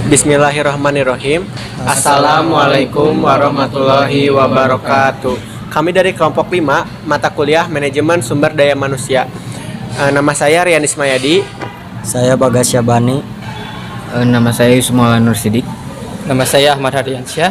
Bismillahirrahmanirrahim. Assalamualaikum warahmatullahi wabarakatuh. Kami dari kelompok 5, mata kuliah Manajemen Sumber Daya Manusia. Nama saya Rian Ismayadi. Saya Bagas Syabani. Nama saya Yusmala Nur Sidik. Nama saya Ahmad Hardiansyah.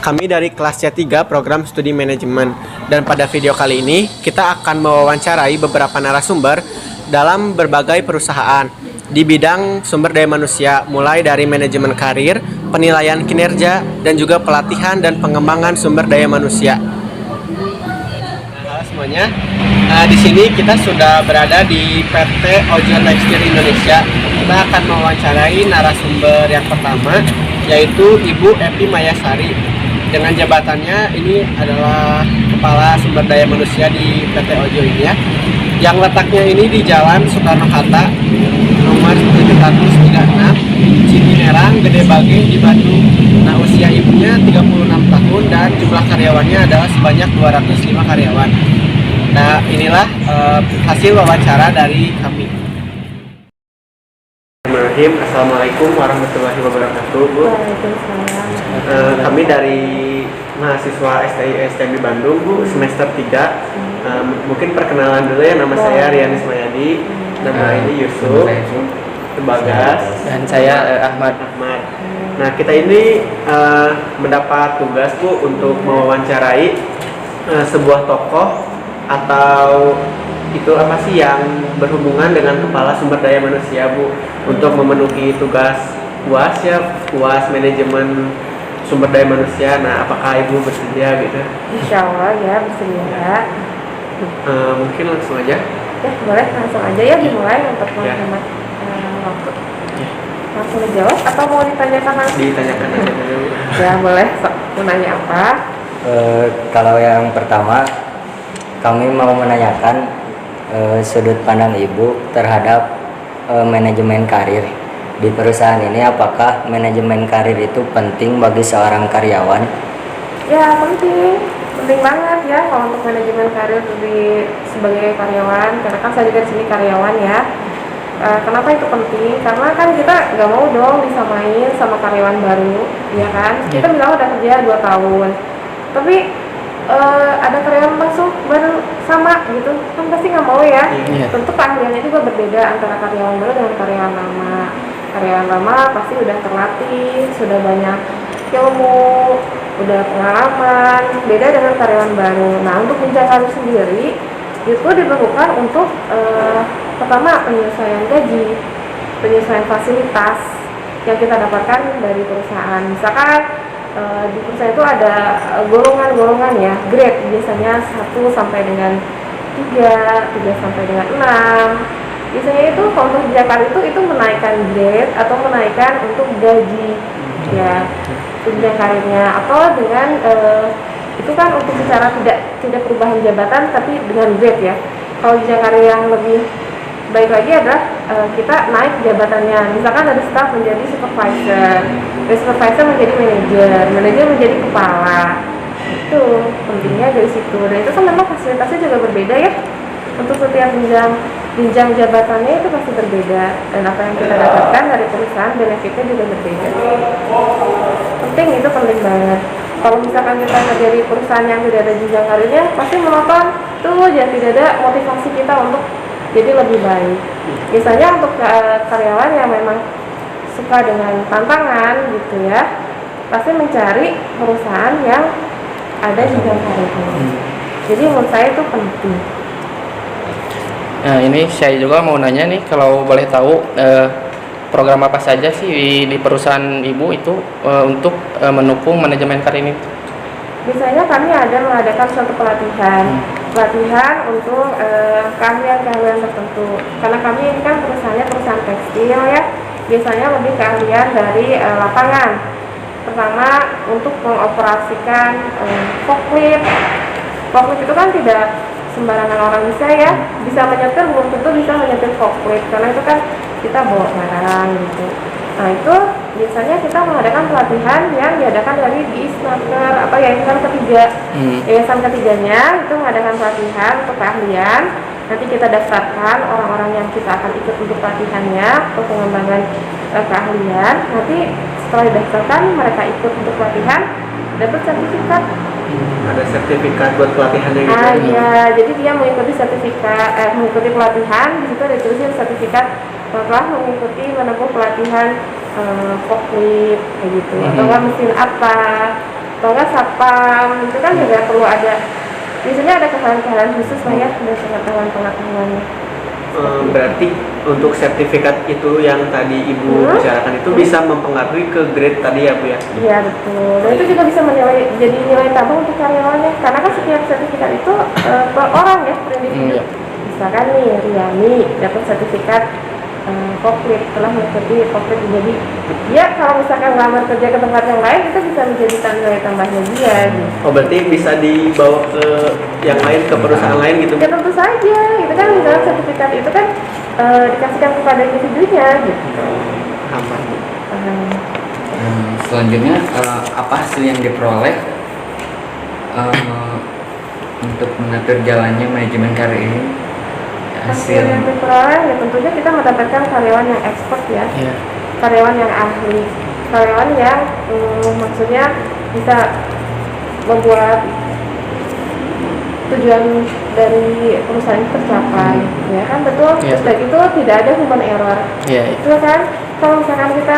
Kami dari kelas C3 program studi manajemen. Dan pada video kali ini kita akan mewawancarai beberapa narasumber dalam berbagai perusahaan di bidang sumber daya manusia, mulai dari manajemen karir, penilaian kinerja, dan juga pelatihan dan pengembangan sumber daya manusia. Halo semuanya, di sini kita sudah berada di PT Ojo Tekstil Indonesia. Kita akan mewawancarai narasumber yang pertama, yaitu Ibu Epi Mayasari. Dengan jabatannya ini adalah Kepala Sumber Daya Manusia di PT Ojo ini ya, yang letaknya ini di Jalan Soekarno-Hatta nomor 736 Cibinerang, Gede Bage di Bandung. Nah, usia ibunya 36 tahun dan jumlah karyawannya adalah sebanyak 205 karyawan. Nah, inilah hasil wawancara dari kami. Bismillahirrahmanirrahim. Assalamualaikum warahmatullahi wabarakatuh, Bu. Waalaikumsalam. Kami dari mahasiswa STI STM di Bandung, Bu, semester 3. Mungkin perkenalan dulu ya, nama saya Rian Ismayadi, nama ini Yusuf, Bagas, Dan saya Ahmad. Nah, kita ini mendapat tugas, Bu, untuk mewawancarai sebuah tokoh atau itu apa sih yang berhubungan dengan Kepala Sumber Daya Manusia, Bu, untuk memenuhi tugas UAS ya, UAS Manajemen Sumber Daya Manusia. Nah, apakah Ibu bersedia gitu? Insya Allah ya, bersedia. Mungkin langsung aja. Ya boleh, langsung aja ya dimulai untuk menghemat waktu. Langsung dijawab atau mau ditanyakan langsung? Ditanyakan aja dulu. Ya boleh, mau nanya apa? Kalau yang pertama, kami mau menanyakan sudut pandang Ibu terhadap manajemen karir di perusahaan ini. Apakah manajemen karir itu penting bagi seorang karyawan? Ya penting banget ya kalau untuk manajemen karir sebagai karyawan, karena kan saya juga di sini karyawan ya. Kenapa itu penting? Karena kan kita nggak mau dong disamain sama karyawan baru, ya kan? Kita bilang udah kerja 2 tahun, tapi ada karyawan masuk baru sama gitu, kan pasti nggak mau ya. Tentu keahliannya juga berbeda antara karyawan baru dengan karyawan lama. Karyawan lama pasti udah terlatih, sudah banyak ilmu, udah pengalaman, beda dengan karyawan baru. Nah, untuk jenjang karir sendiri itu diperlukan untuk pertama penyesuaian gaji, penyesuaian fasilitas yang kita dapatkan dari perusahaan. Misalkan di perusahaan itu ada golongan-golongan ya, grade, biasanya 1 sampai dengan 3 sampai dengan 6. Biasanya itu kalau untuk jenjang karir itu menaikkan grade atau menaikkan untuk gaji ya, jenjang karirnya, atau dengan itu kan untuk secara tidak perubahan jabatan tapi dengan grade ya. Kalau jenjang karir yang lebih baik lagi adalah kita naik jabatannya, misalkan dari staff menjadi supervisor, dari supervisor menjadi manajer menjadi kepala. Itu pentingnya dari situ. Dan itu kan memang fasilitasnya juga berbeda ya, untuk setiap jenjang jabatannya itu pasti berbeda, dan apa yang kita dapatkan dari perusahaan benefitnya juga berbeda. Itu penting banget. Kalau misalkan kita kerja di perusahaan yang tidak ada jenjang karirnya, pasti monoton tuh, ya tidak ada motivasi kita untuk jadi lebih baik. Biasanya untuk karyawan yang memang suka dengan tantangan gitu ya, pasti mencari perusahaan yang ada jenjang karirnya. Jadi menurut saya itu penting. Nah, ini saya juga mau nanya nih, kalau boleh tahu program apa saja sih di perusahaan Ibu itu untuk mendukung manajemen karir ini? Biasanya kami ada mengadakan suatu pelatihan untuk keahlian-keahlian tertentu. Karena kami ini kan perusahaannya perusahaan tekstil ya, biasanya lebih keahlian dari lapangan. Pertama, untuk mengoperasikan forklift. Forklift itu kan tidak sembarangan orang bisa ya, bisa menyetir, belum tentu bisa menyetir forklift, karena itu kan kita bawa barang gitu. Nah, itu biasanya kita mengadakan pelatihan yang diadakan dari di Snaker apa yayasan ketiga. Yayasan ketiganya itu mengadakan pelatihan untuk keahlian. Nanti kita daftarkan orang-orang yang kita akan ikut untuk pelatihannya, untuk pengembangan keahlian, nanti setelah didaftarkan mereka ikut untuk pelatihan, dapat sertifikat. Ada sertifikat buat pelatihannya gitu. Iya, jadi dia mengikuti sertifikat, mengikuti pelatihan, di situ ada tulisan sertifikat telah mengikuti menempuh pelatihan forklift kayak gitu, atau enggak mesin apa, atau enggak satpam, itu kan juga perlu ada, biasanya ada kesalahan-kesalahan khusus lah ya, dan pengetahuan-pengetahuannya. Berarti untuk sertifikat itu yang tadi Ibu bicarakan itu bisa mempengaruhi ke grade tadi ya Bu ya? Iya betul, dan itu juga bisa jadi nilai tambah untuk karyawannya, karena kan setiap sertifikat itu per orang ya, per individu. Misalkan nih Riani dapat sertifikat forklift, telah mengikuti forklift, jadi dia kalau misalkan ngelamar kerja ke tempat yang lain itu bisa menjadi nilai tambahnya dia gitu. Oh berarti bisa dibawa ke yang lain, ke perusahaan lain gitu? Ya tentu saja, itu kan misalnya sertifikat itu kan dikasihkan kepada individunya gitu. Aman. Selanjutnya apa hasil yang diperoleh untuk mengatur jalannya manajemen karir ini? Hasil yang diperoleh ya tentunya kita mendapatkan karyawan yang expert ya, karyawan yang ahli, karyawan yang maksudnya bisa membuat tujuan dari perusahaan itu tercapai, ya kan betul. Terus dari itu tidak ada human error, itu kan. Kalau misalkan kita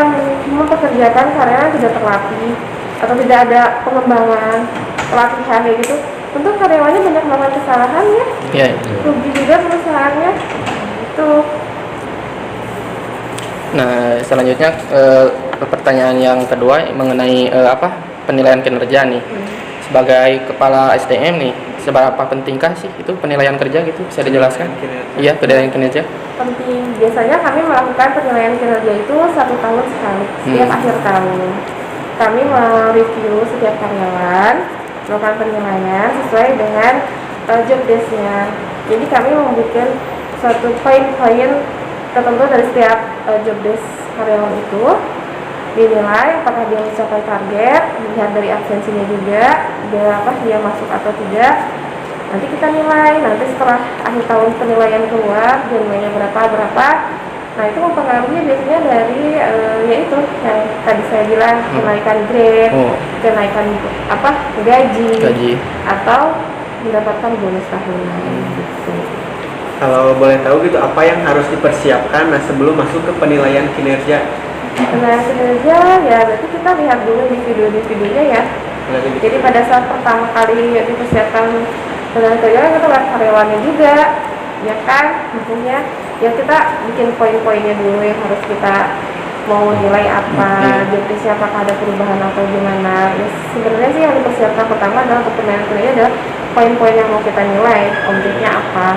mempekerjakan karyawan tidak terlatih atau tidak ada pengembangan pelatihan kayak gitu, tentu karyawannya banyak melakukan kesalahan ya, rugi juga perusahaannya itu. Nah, selanjutnya pertanyaan yang kedua mengenai penilaian kinerja nih. Sebagai kepala SDM nih, seberapa pentingkah sih itu penilaian kerja gitu? Bisa dijelaskan? Iya, penilaian kinerja. Penting. Biasanya kami melakukan penilaian kinerja itu 1 tahun sekali, setiap akhir tahun. Kami mereview setiap karyawan, melakukan penilaian sesuai dengan job desk-nya. Jadi kami membuat suatu poin-poin tertentu dari setiap job desk karyawan itu, dinilai apakah dia mencapai target, dilihat dari absensinya juga, dia masuk atau tidak. Nanti kita nilai, nanti setelah akhir tahun penilaian keluar, dia nilainya berapa. Nah itu mempengaruhi biasanya dari yaitu yang tadi saya bilang, kenaikan grade, kenaikan gaji, atau mendapatkan bonus tahunan gitu. Kalau boleh tahu gitu, apa yang harus dipersiapkan sebelum masuk ke penilaian kinerja? Penilaian kinerja ya berarti kita lihat dulu individu-individunya ya. Jadi pada saat pertama kali dipersiapkan penilaian kinerja, kita lihat karyawannya juga, ya kan, maksudnya ya kita bikin poin-poinnya dulu yang harus kita mau nilai apa, jobdesknya apakah ada perubahan atau gimana. Ya sebenarnya sih yang dipersiapkan pertama adalah untuk penilaian kinerja adalah poin-poin yang mau kita nilai, objeknya apa.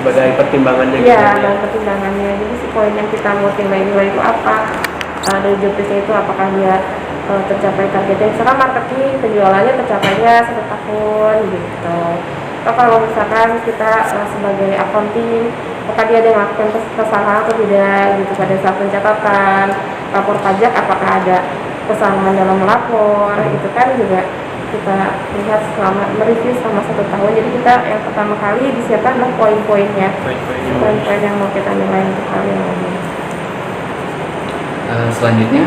Sebagai pertimbangannya gitu ya. Dan pertimbangannya, jadi si poin yang kita mau nilai itu apa, dari jobdesknya itu apakah dia tercapai targetnya, misalkan marketing penjualannya tercapainya 1 tahun gitu. Atau kalau misalkan kita sebagai accounting, apakah dia ada melakukan kesalahan atau tidak gitu pada saat pencatatan lapor pajak, apakah ada kesalahan dalam melapor, itu kan juga kita lihat selama mereview selama 1 tahun. Jadi kita yang pertama kali disiapkan adalah poin-poinnya, poin-poin yang mau kita nilai untuk karyawan. Selanjutnya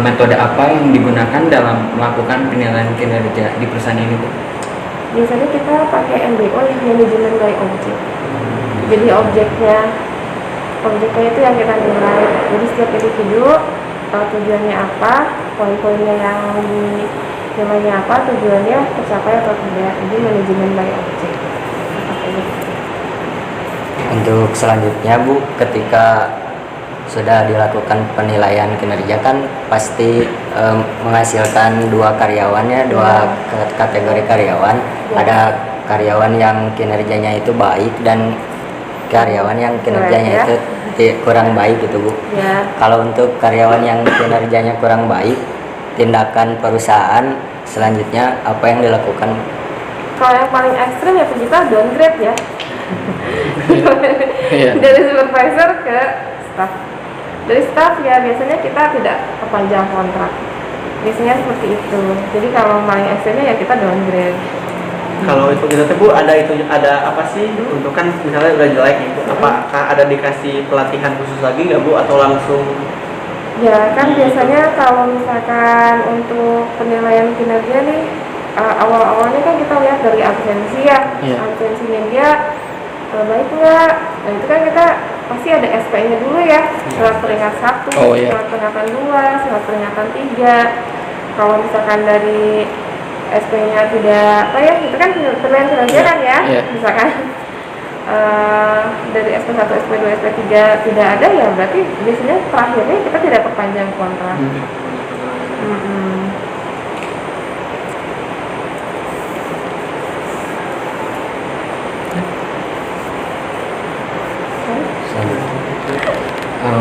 metode apa yang digunakan dalam melakukan penilaian kinerja di perusahaan ini Bu? Biasanya kita pakai MBO ya, manajemen by object. Jadi objeknya itu yang kita nilai. Jadi setiap individu tujuannya apa, poin-poinnya yang nilainya apa, tujuannya tercapai atau tidak. Jadi manajemen by object. Untuk selanjutnya Bu, ketika sudah dilakukan penilaian kinerja kan pasti menghasilkan 2 karyawannya, 2 kategori karyawan. Ada karyawan yang kinerjanya itu baik dan karyawan yang kinerjanya itu kurang baik gitu Bu. Kalau untuk karyawan yang kinerjanya kurang baik, tindakan perusahaan selanjutnya apa yang dilakukan? Kalau yang paling ekstrim ya kita downgrade ya. Dari supervisor ke staff. Dari staff ya biasanya kita tidak perpanjang kontrak. Biasanya seperti itu. Jadi kalau paling ekstrimnya ya kita downgrade. Kalau itu kita Bu, ada apa sih untuk kan misalnya udah jelek gitu, apakah ada dikasih pelatihan khusus lagi nggak Bu, atau langsung Ya kan biasanya kalau misalkan untuk penilaian kinerja nih awal-awalnya kan kita lihat dari absensi ya, Iya. absensinya dia baik nggak. Nah itu kan kita pasti ada SP-nya dulu ya, surat peringatan 1, Oh, iya. surat peringatan 2, surat peringatan 3. Kalau misalkan dari SP-nya tidak apa ya, itu kan penilaian kinerja kan ya, Iya. misalkan dari SP1, SP2, SP3 tidak ada ya berarti biasanya terakhirnya kita tidak perpanjang kontrak. Mm-mm.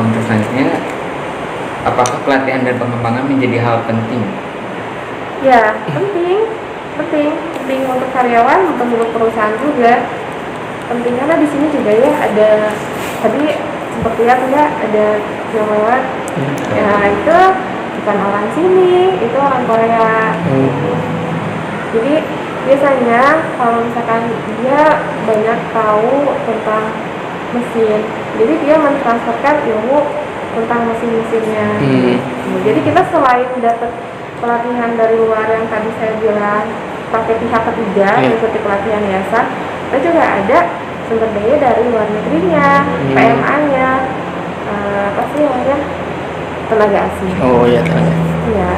Untuk selanjutnya, apakah pelatihan dan pengembangan menjadi hal penting? Ya penting untuk karyawan, untuk perusahaan juga penting karena di sini juga ya ada tadi seperti lihat ya ada yang lewat ya itu bukan orang sini, itu orang Korea. Jadi biasanya kalau misalkan dia banyak tahu tentang mesin, jadi dia mentransferkan ilmu tentang mesin-mesinnya. Jadi kita selain dapat pelatihan dari luar yang tadi saya bilang pakai pihak ketiga mengikuti pelatihan yayasan, kita juga ada sumber daya dari luar negerinya, PMA-nya, apa sih namanya, tenaga asing. Oh iya, tenaga. Iya.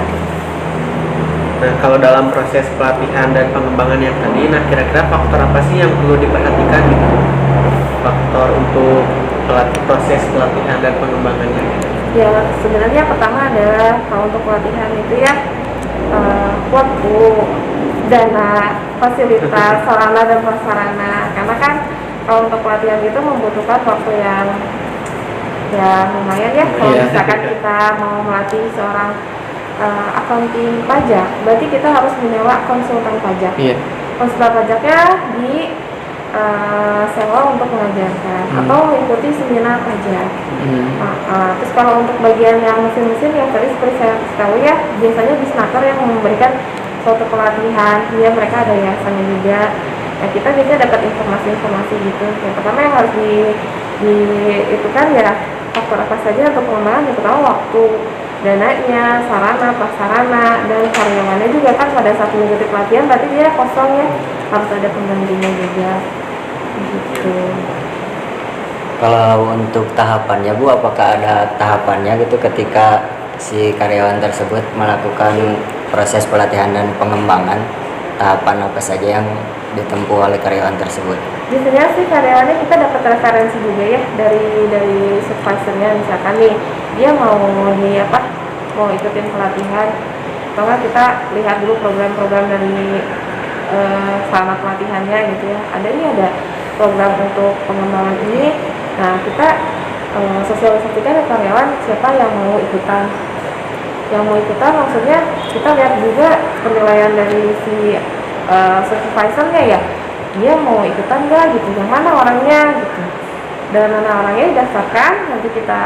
Nah, kalau dalam proses pelatihan dan pengembangan yang tadi, nah kira-kira faktor apa sih yang perlu diperhatikan gitu? Faktor untuk proses pelatihan dan pengembangannya. Ya sebenarnya pertama adalah kalau untuk pelatihan itu ya waktu, dana, fasilitas, sarana dan prasarana. Karena kan kalau untuk pelatihan itu membutuhkan waktu yang ya lumayan ya. Kalau misalkan kita mau melatih seorang accounting pajak, berarti kita harus menyewa konsultan pajak. Konsultan pajaknya di sewa untuk mengajarkan atau mengikuti seminar pajak. Terus kalau untuk bagian yang mesin-mesin yang tadi seperti saya tahu ya, biasanya Disnaker yang memberikan suatu pelatihan, dia mereka ada yayasannya juga. Nah kita biasanya dapat informasi-informasi gitu. Yang pertama yang harus itu kan ya faktor apa saja untuk pengembangan. Yang pertama waktu, dananya, sarana, prasarana, dan karyawannya juga kan pada saat mengikuti pelatihan berarti dia kosong ya, harus ada penggantinya juga gitu. Kalau untuk tahapannya Bu, apakah ada tahapannya gitu ketika si karyawan tersebut melakukan proses pelatihan dan pengembangan? Tahapan apa saja yang ditempuh oleh karyawan tersebut? Biasanya sih karyawannya kita dapat referensi juga ya dari supervisornya, misalkan nih dia mau ikutin pelatihan, atau kita lihat dulu program-program dari selama pelatihannya gitu ya. Ada program untuk pengembangan ini. Nah kita sosialisasikan ke karyawan siapa yang mau ikutan. Yang mau ikutan maksudnya kita lihat juga penilaian dari si supervisornya ya, dia mau ikutan nggak gitu, yang mana orangnya gitu, dan mana orangnya didaftarkan, nanti kita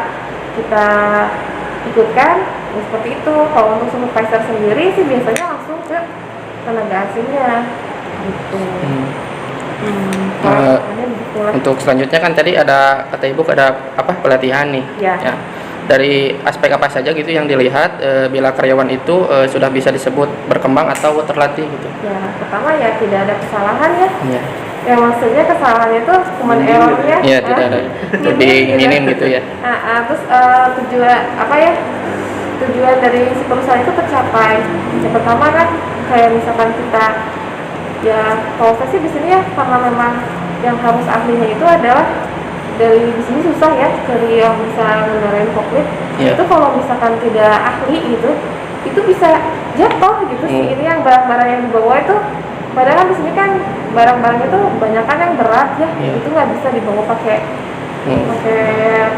ikutkan. Ya, seperti itu. Kalau untuk supervisor sendiri sih biasanya langsung ke tenaga asingnya gitu. Untuk selanjutnya kan tadi ada kata Ibu ada pelatihan nih. Ya. Dari aspek apa saja gitu yang dilihat bila karyawan itu sudah bisa disebut berkembang atau terlatih gitu? Ya pertama ya tidak ada kesalahan ya. Iya. Ya maksudnya kesalahannya itu cuma errornya. Iya, tidak ada. Lebih minim gitu ya. Terus tujuan dari si perusahaan itu tercapai. Yang pertama kan kayak misalkan kita ya kalau saya sih di sini ya karena memang yang harus ahlinya itu adalah dari di sini susah ya dari yang bisa mengendarai forklift. Itu kalau misalkan tidak ahli itu bisa jatuh gitu sih. Ini yang barang-barang yang dibawa itu padahal di sini kan barang-barang itu banyak kan yang berat ya. Itu nggak bisa dibawa pakai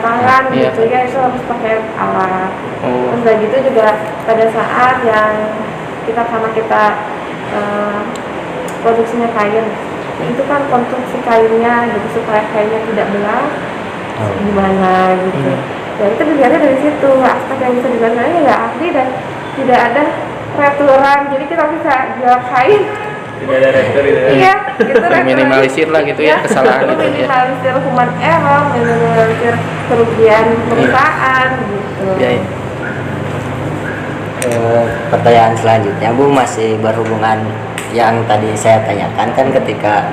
tangan gitu ya, itu harus pakai alat. Terus dari gitu juga pada saat yang karena kita produksinya kain, itu kan konstruksi kainnya gitu supaya kainnya tidak belang gimana gitu. Ya itu dilihatnya dari situ, aspek yang bisa dilihatnya nggak ahli dan tidak ada peraturan, jadi kita bisa jual kain Tidak ada rektor itu. iya gitu, Minimalisir lah gitu ya kesalahan itu ya. minimalisir human error, minimalisir kerugian perusahaan gitu. Iya. pertanyaan selanjutnya Bu masih berhubungan yang tadi saya tanyakan, kan ketika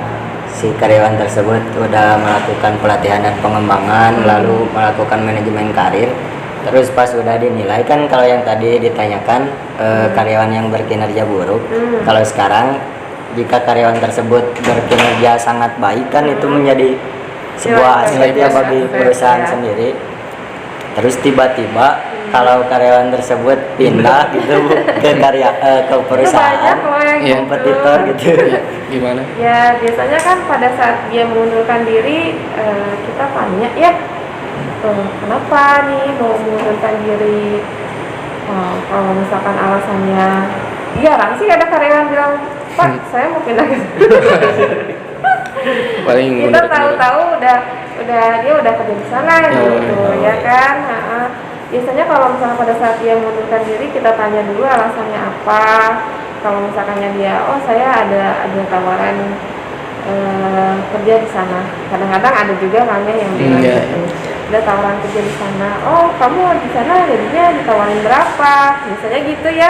si karyawan tersebut udah melakukan pelatihan dan pengembangan lalu melakukan manajemen karir, terus pas udah dinilai, kan kalau yang tadi ditanyakan karyawan yang berkinerja buruk, kalau sekarang jika karyawan tersebut berkinerja sangat baik, kan itu menjadi sebuah aset ya bagi perusahaan sendiri. Terus tiba-tiba kalau karyawan tersebut pindah gitu Bu, ke ke perusahaan Itu banyak loh yang kompetitor gitu. Gimana? Ya biasanya kan pada saat dia mengundurkan diri, kita tanya ya, kenapa nih mau mengundurkan diri. Kalau misalkan alasannya, jarang sih ada karyawan bilang, Pak saya mau pindah gitu. Paling Kita menurut tahu-tahu udah dia udah kerja di sana gitu ya kan. Biasanya kalau misalnya pada saat dia mengundurkan diri, kita tanya dulu alasannya apa. Kalau misalkannya dia, oh saya ada tawaran kerja di sana. Kadang-kadang ada juga kan ya yang bilang gitu. Ada tawaran kerja di sana. Oh kamu di sana jadinya ditawarin berapa? Biasanya gitu ya.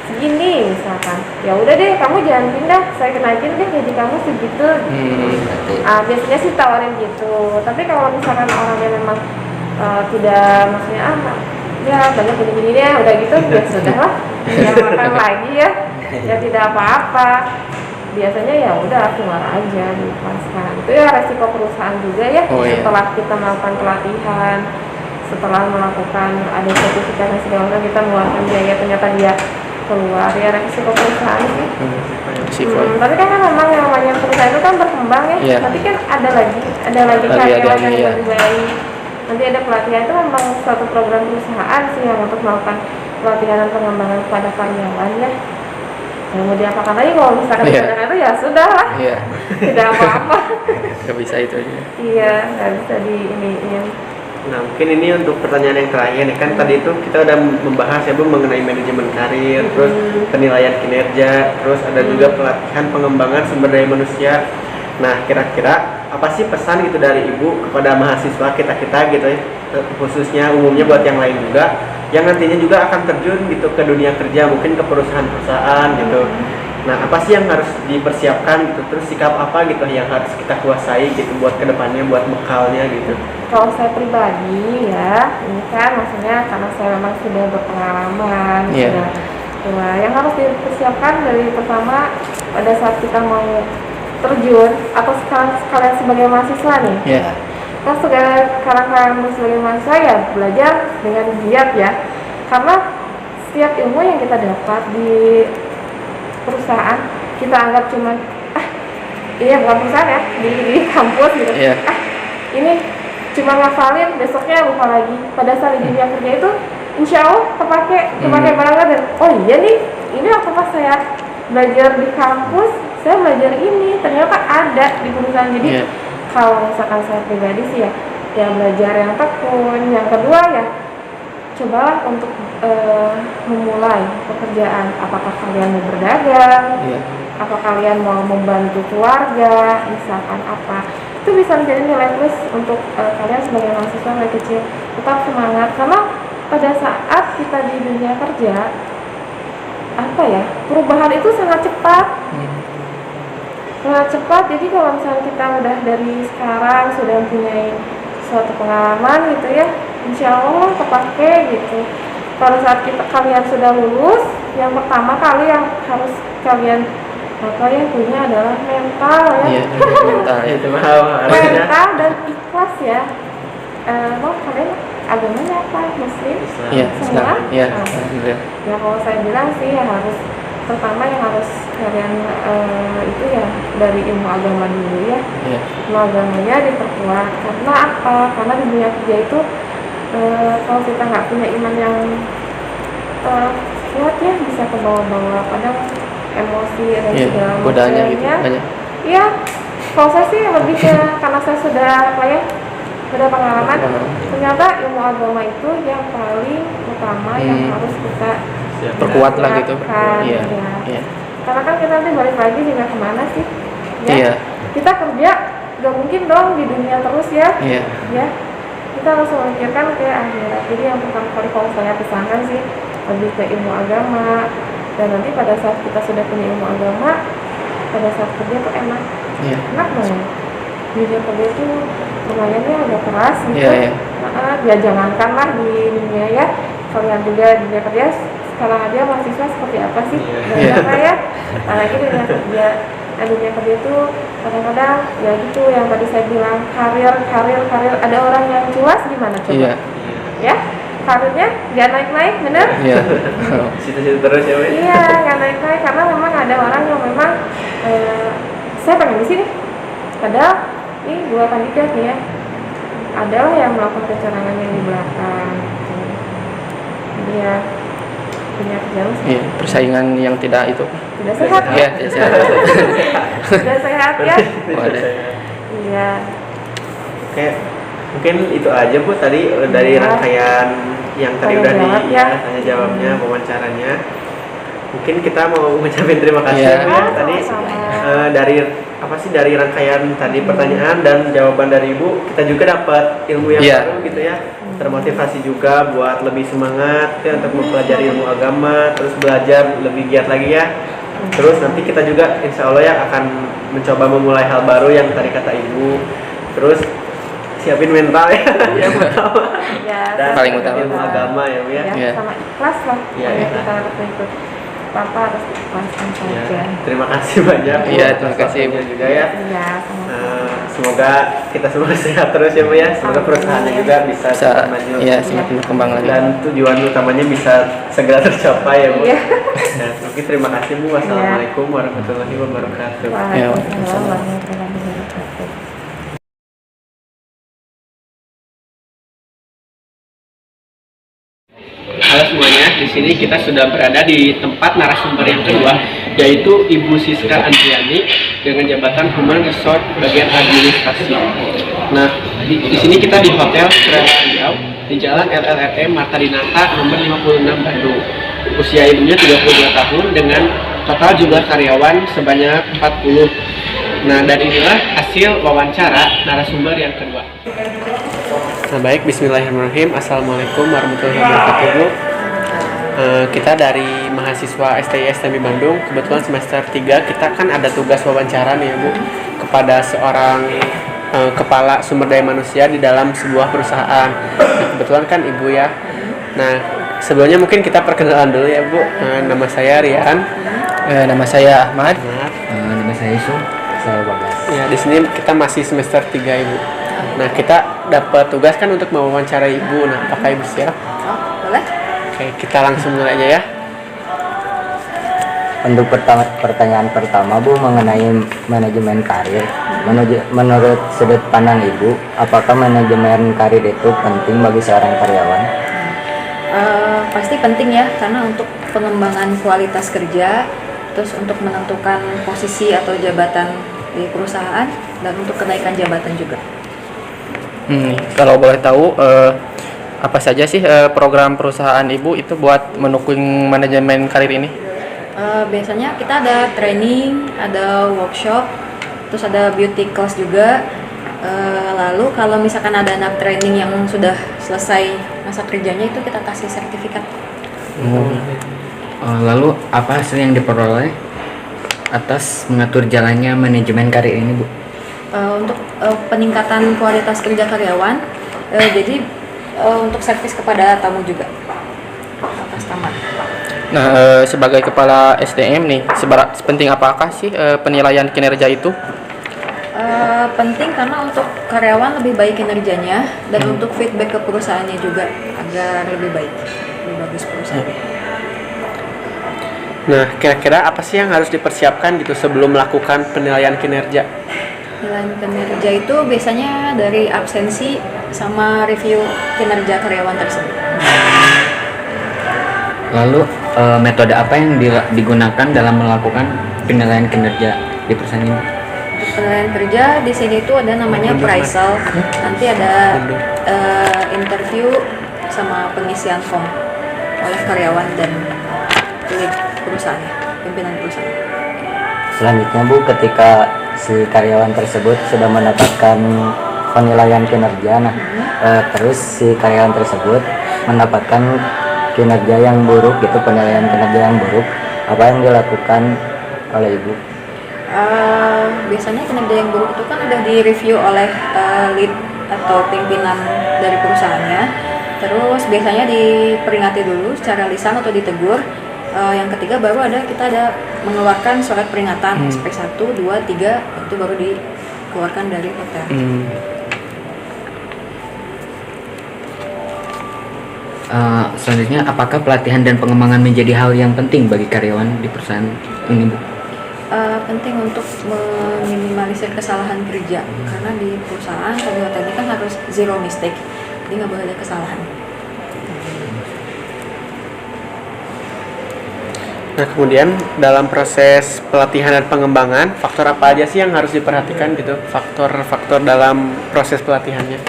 Segini misalkan. Ya udah deh kamu jangan pindah. Saya kenaikin deh gaji kamu segitu. Biasanya sih tawarin gitu. Tapi kalau misalkan orangnya memang tidak, maksudnya ya banyak gini-gini deh, udah gitu ya sudah lah, jangan makan lagi ya tidak apa-apa. Biasanya ya udah keluar aja dilepaskan. Itu ya resiko perusahaan juga ya. Setelah kita melakukan pelatihan, setelah melakukan ada sertifikat dan segala macam, kita mengeluarkan biaya, ternyata dia keluar, ya resiko perusahaan sih. Tapi kan memang yang namanya perusahaan itu kan berkembang ya. Tapi kan ada lagi karyawan yang lebih baik. Nanti ada pelatihan, itu memang suatu program perusahaan sih yang untuk melakukan pelatihan dan pengembangan kepada karyawan ya. Yang mau diapakan lagi kalau misalkan itu ya sudah lah, tidak apa-apa. Gak bisa itu aja. Iya, nggak bisa ini. Nah mungkin ini untuk pertanyaan yang terakhir nih, kan tadi itu kita udah membahas ya Bu mengenai manajemen karir, terus penilaian kinerja, terus ada juga pelatihan pengembangan sumber daya manusia. Nah kira-kira apa sih pesan gitu dari Ibu kepada mahasiswa kita gitu ya, khususnya umumnya buat yang lain juga yang nantinya juga akan terjun gitu ke dunia kerja, mungkin ke perusahaan-perusahaan gitu. Nah apa sih yang harus dipersiapkan gitu, terus sikap apa gitu yang harus kita kuasai gitu buat kedepannya, buat bekalnya gitu. Kalau saya pribadi ya, ini kan maksudnya karena saya memang sudah berpengalaman, sudah tua, yang harus dipersiapkan dari pertama pada saat kita mau terjun atau sekalian sebagai mahasiswa nih. Kan sekarang sebagai mahasiswa ya belajar dengan giat ya, karena setiap ilmu yang kita dapat di perusahaan kita anggap cuman bukan perusahaan ya, di kampus gitu. Ini cuma ngafalin, besoknya lupa lagi. Pada saat di dunia kerja itu insya Allah kepake banget. Dan oh iya nih, ini waktu pas saya belajar di kampus, saya belajar ini ternyata ada di perusahaan. Jadi kalau misalkan saya pribadi sih ya belajar yang tekun. Yang kedua ya cobalah untuk memulai pekerjaan. Apakah kalian mau berdagang, apa kalian mau membantu keluarga, misalkan apa, itu bisa menjadi nilai plus untuk kalian sebagai mahasiswa mulai kecil. Tetap semangat, karena pada saat kita di dunia kerja perubahan itu sangat cepat. Jadi kalau misalnya kita udah dari sekarang sudah mempunyai suatu pengalaman gitu ya, insya Allah kepake gitu. Pada saat kalian sudah lulus, yang pertama kali yang harus kalian punya adalah mental ya. Mental dan ikhlas ya. Kalian agamanya apa? Muslim? Semua? Ya kalau saya bilang sih harus pertama yang harus kalian itu ya dari ilmu agama dulu ya. Ilmu agamanya diperkuat. Karena apa? Karena di dunia kerja itu kalau kita nggak punya iman yang kuat ya, bisa ke bawah-bawah, kadang emosi dan segala macamnya gitu. Iya, kalau saya sih lebih ke karena saya sudah sudah pengalaman, ternyata ilmu agama itu yang paling utama yang harus kita perkuat lah gitu. Karena kan kita nanti balik lagi juga kemana sih? Kita kerja gak mungkin dong di dunia terus ya. Kita harus memikirkan ke akhirat. Jadi yang pertama kali kalau saya pesankan sih, lebih ke ilmu agama, dan nanti pada saat kita sudah punya ilmu agama, pada saat kerja tuh enak Iya. banget. Dunia kerja itu lumayan ya, agak keras gitu. Iya. Ya jangankan lah di dunia ya, kalian juga di dunia kerja sekarang aja mahasiswa seperti apa sih? Iya. Gak ya, apalagi dunia kerja. Nah, dunia kerja itu kadang-kadang ya gitu yang tadi saya bilang, karir. Ada orang yang culas gimana coba? Iya. Ya, karirnya nggak naik-naik, bener? Iya. Situ-situ terus ya, Wei. Iya, nggak naik-naik karena memang ada orang yang memang saya pengen di sini. Padahal ini 2 kandidat nih ya, adalah yang melakukan kecurangan yang di belakang. Gitu. Jadi ya punya kerjaan Iya, persaingan yang tidak itu. tidak sehat. Iya, tidak sehat. Tidak sehat ya. Wadah. Iya. Oke, mungkin itu aja Bu tadi dari Iya. rangkaian yang tadi Tanya udah jawab di ya. tanya jawabnya, wawancaranya. Mungkin kita mau mengucapkan terima kasih Iya. Bu, ya tadi Sama-sama. dari apa sih dari rangkaian tadi pertanyaan dan jawaban dari Ibu, kita juga dapat ilmu yang Iya. baru gitu ya. Termotivasi juga buat lebih semangat ya untuk mempelajari ilmu agama, terus belajar lebih giat lagi ya. Terus nanti kita juga insya Allah ya akan mencoba memulai hal baru yang tadi kata Ibu. Terus siapin mental ya, yang utama. Ya, Dan paling utama. ilmu agama ya Bu ya. Ya, Iya. sama ikhlas lah. Iya, Pokoknya ikhlas. kita harus ikut apa harus ikhlaskan Ya, saja. terima kasih banyak Bu, Iya, atas terima kasih, Bu. waktunya juga ya. Iya, sama-sama. Semoga kita semua sehat terus ya Bu ya. Semoga perusahaannya juga bisa Bisa cepat maju. iya semakin berkembang lagi. Dan tujuan utamanya bisa segera tercapai ya Bu. Iya. Nah, mungkin terima kasih Bu. Wassalamualaikum warahmatullahi wabarakatuh. Waalaikumsalam warahmatullahi wabarakatuh. Halo semuanya, di sini kita sudah berada di tempat narasumber yang kedua, yaitu Ibu Siska Andriani dengan jabatan Human Resource bagian administrasi. Nah, di sini kita di Hotel Riau di Jalan LLRE Marta Dinata nomor 56 Bandung. Usia ibunya 32 tahun dengan total jumlah karyawan sebanyak 40. Nah, dari inilah hasil wawancara narasumber yang kedua. Nah, baik, bismillahirrahmanirrahim. Assalamualaikum warahmatullahi wabarakatuh, Bu. Kita dari mahasiswa STI STMI Bandung, kebetulan semester 3 kita kan ada tugas wawancara nih ya Bu, kepada seorang kepala sumber daya manusia di dalam sebuah perusahaan. Nah, kebetulan kan Ibu ya. Nah, sebelumnya mungkin kita perkenalan dulu ya Bu. Nama saya Rian. Nama saya Ahmad. Nama saya Yusuf, saya Bagas. Ya, di sini kita masih semester 3 Ibu. Nah, kita dapat tugas kan untuk mewawancarai Ibu. Nah, apakah Ibu siap? Oh, boleh? Oke, kita langsung mulai aja ya. Untuk pertanyaan pertama Bu mengenai manajemen karir. Menurut sudut pandang Ibu, apakah manajemen karir itu penting bagi seorang karyawan? Pasti penting ya, karena untuk pengembangan kualitas kerja, terus untuk menentukan posisi atau jabatan di perusahaan, dan untuk kenaikan jabatan juga. Kalau boleh tahu apa saja sih program perusahaan Ibu itu buat mendukung manajemen karir ini? Biasanya kita ada training, ada workshop, terus ada beauty class juga. Lalu kalau misalkan ada anak training yang sudah selesai masa kerjanya, itu kita kasih sertifikat. Lalu apa hasil yang diperoleh atas mengatur jalannya manajemen karir ini, Bu? Untuk peningkatan kualitas kerja karyawan, jadi untuk servis kepada tamu juga, customer. Nah, sebagai kepala SDM nih, sepenting apakah sih penilaian kinerja itu? Penting karena untuk karyawan lebih baik kinerjanya, dan untuk feedback ke perusahaannya juga agar lebih baik, lebih bagus perusahaan. Nah, kira-kira apa sih yang harus dipersiapkan gitu sebelum melakukan penilaian kinerja? Penilaian kinerja itu biasanya dari absensi sama review kinerja karyawan tersebut. Lalu metode apa yang digunakan dalam melakukan penilaian kinerja di perusahaan ini? Untuk penilaian kerja di sini itu ada namanya appraisal. Nanti ada interview sama pengisian form oleh karyawan dan perusahaannya, pimpinan perusahaan. Selanjutnya Bu, ketika si karyawan tersebut sudah mendapatkan penilaian kinerja, terus si karyawan tersebut mendapatkan kinerja yang buruk gitu, penilaian kinerja yang buruk, apa yang dilakukan oleh Ibu? Biasanya kinerja yang buruk itu kan udah direview oleh lead atau pimpinan dari perusahaannya. Terus biasanya diperingati dulu secara lisan atau ditegur. Yang ketiga baru kita ada mengeluarkan surat peringatan SP 1, 2, 3 itu baru dikeluarkan dari hotel. Selanjutnya, apakah pelatihan dan pengembangan menjadi hal yang penting bagi karyawan di perusahaan ini, Bu? Penting untuk meminimalisir kesalahan kerja karena di perusahaan atau di hotel ini kan harus zero mistake, jadi nggak boleh ada kesalahan. Nah, kemudian dalam proses pelatihan dan pengembangan, faktor apa aja sih yang harus diperhatikan gitu? Faktor-faktor dalam proses pelatihannya.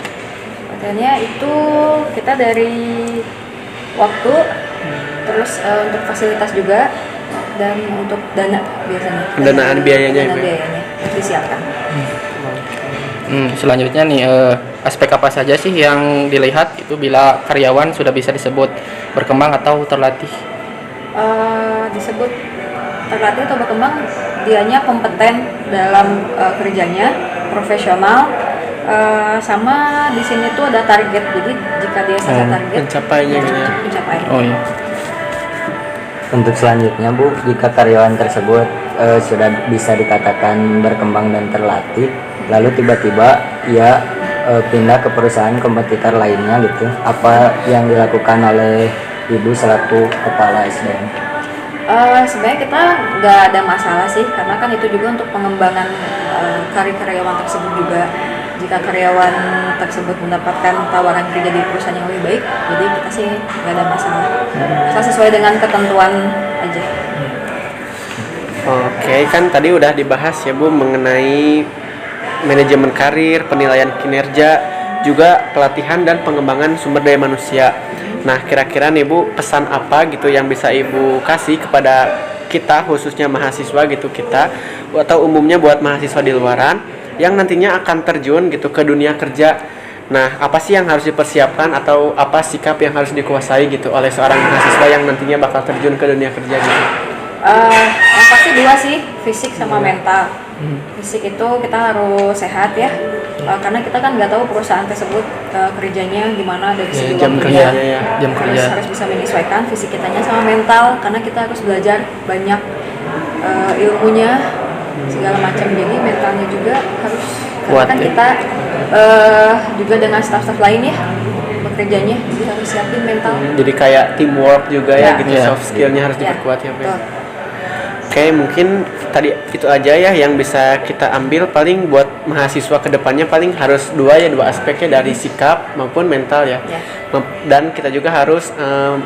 Pelatihannya itu kita dari waktu, terus untuk fasilitas juga, dan untuk dana biasanya. Pendanaan biayanya, Dana Ibu. biayanya disiapkan. Selanjutnya nih, aspek apa saja sih yang dilihat itu bila karyawan sudah bisa disebut berkembang atau terlatih? Disebut terlatih atau berkembang, dianya kompeten dalam kerjanya, profesional, sama di sini tuh ada target. Jadi jika dia selesai target, Pencapaiannya gitu ya. pencapaian. Oh iya. Untuk selanjutnya Bu, jika karyawan tersebut sudah bisa dikatakan berkembang dan terlatih, lalu tiba-tiba ia pindah ke perusahaan kompetitor lainnya gitu, apa yang dilakukan oleh Ibu selaku kepala SDM? Sebenarnya kita nggak ada masalah sih, karena kan itu juga untuk pengembangan karir karyawan tersebut juga. Jika karyawan tersebut mendapatkan tawaran kerja di perusahaan yang lebih baik, jadi kita sih nggak ada masalah. Asal sesuai dengan ketentuan aja. Oke, kan tadi udah dibahas ya Bu mengenai manajemen karir, penilaian kinerja, juga pelatihan dan pengembangan sumber daya manusia. Nah, kira-kira nih Bu, pesan apa gitu yang bisa Ibu kasih kepada kita, khususnya mahasiswa gitu kita, atau umumnya buat mahasiswa di luaran yang nantinya akan terjun gitu ke dunia kerja. Nah, apa sih yang harus dipersiapkan atau apa sikap yang harus dikuasai gitu oleh seorang mahasiswa yang nantinya bakal terjun ke dunia kerja gitu? Yang pasti dua sih, fisik sama mental. Fisik itu kita harus sehat ya, karena kita kan nggak tahu perusahaan tersebut kerjanya gimana dari segi jam waktu kerjanya ya. Jam kerja. harus bisa menyesuaikan fisik kitanya sama mental, karena kita harus belajar banyak ilmunya segala macam, jadi mentalnya juga harus karena Kuat, kan ya. kita juga dengan staff-staff lain ya bekerjanya, jadi harus siapin mental. Jadi kayak teamwork juga ya, Ya. gitu, Ya. soft skillnya harus Ya, diperkuat ya Bu. betul. Oke, mungkin tadi itu aja ya yang bisa kita ambil. Paling buat mahasiswa kedepannya paling harus dua aspeknya, dari sikap maupun mental ya. Ya. Dan kita juga harus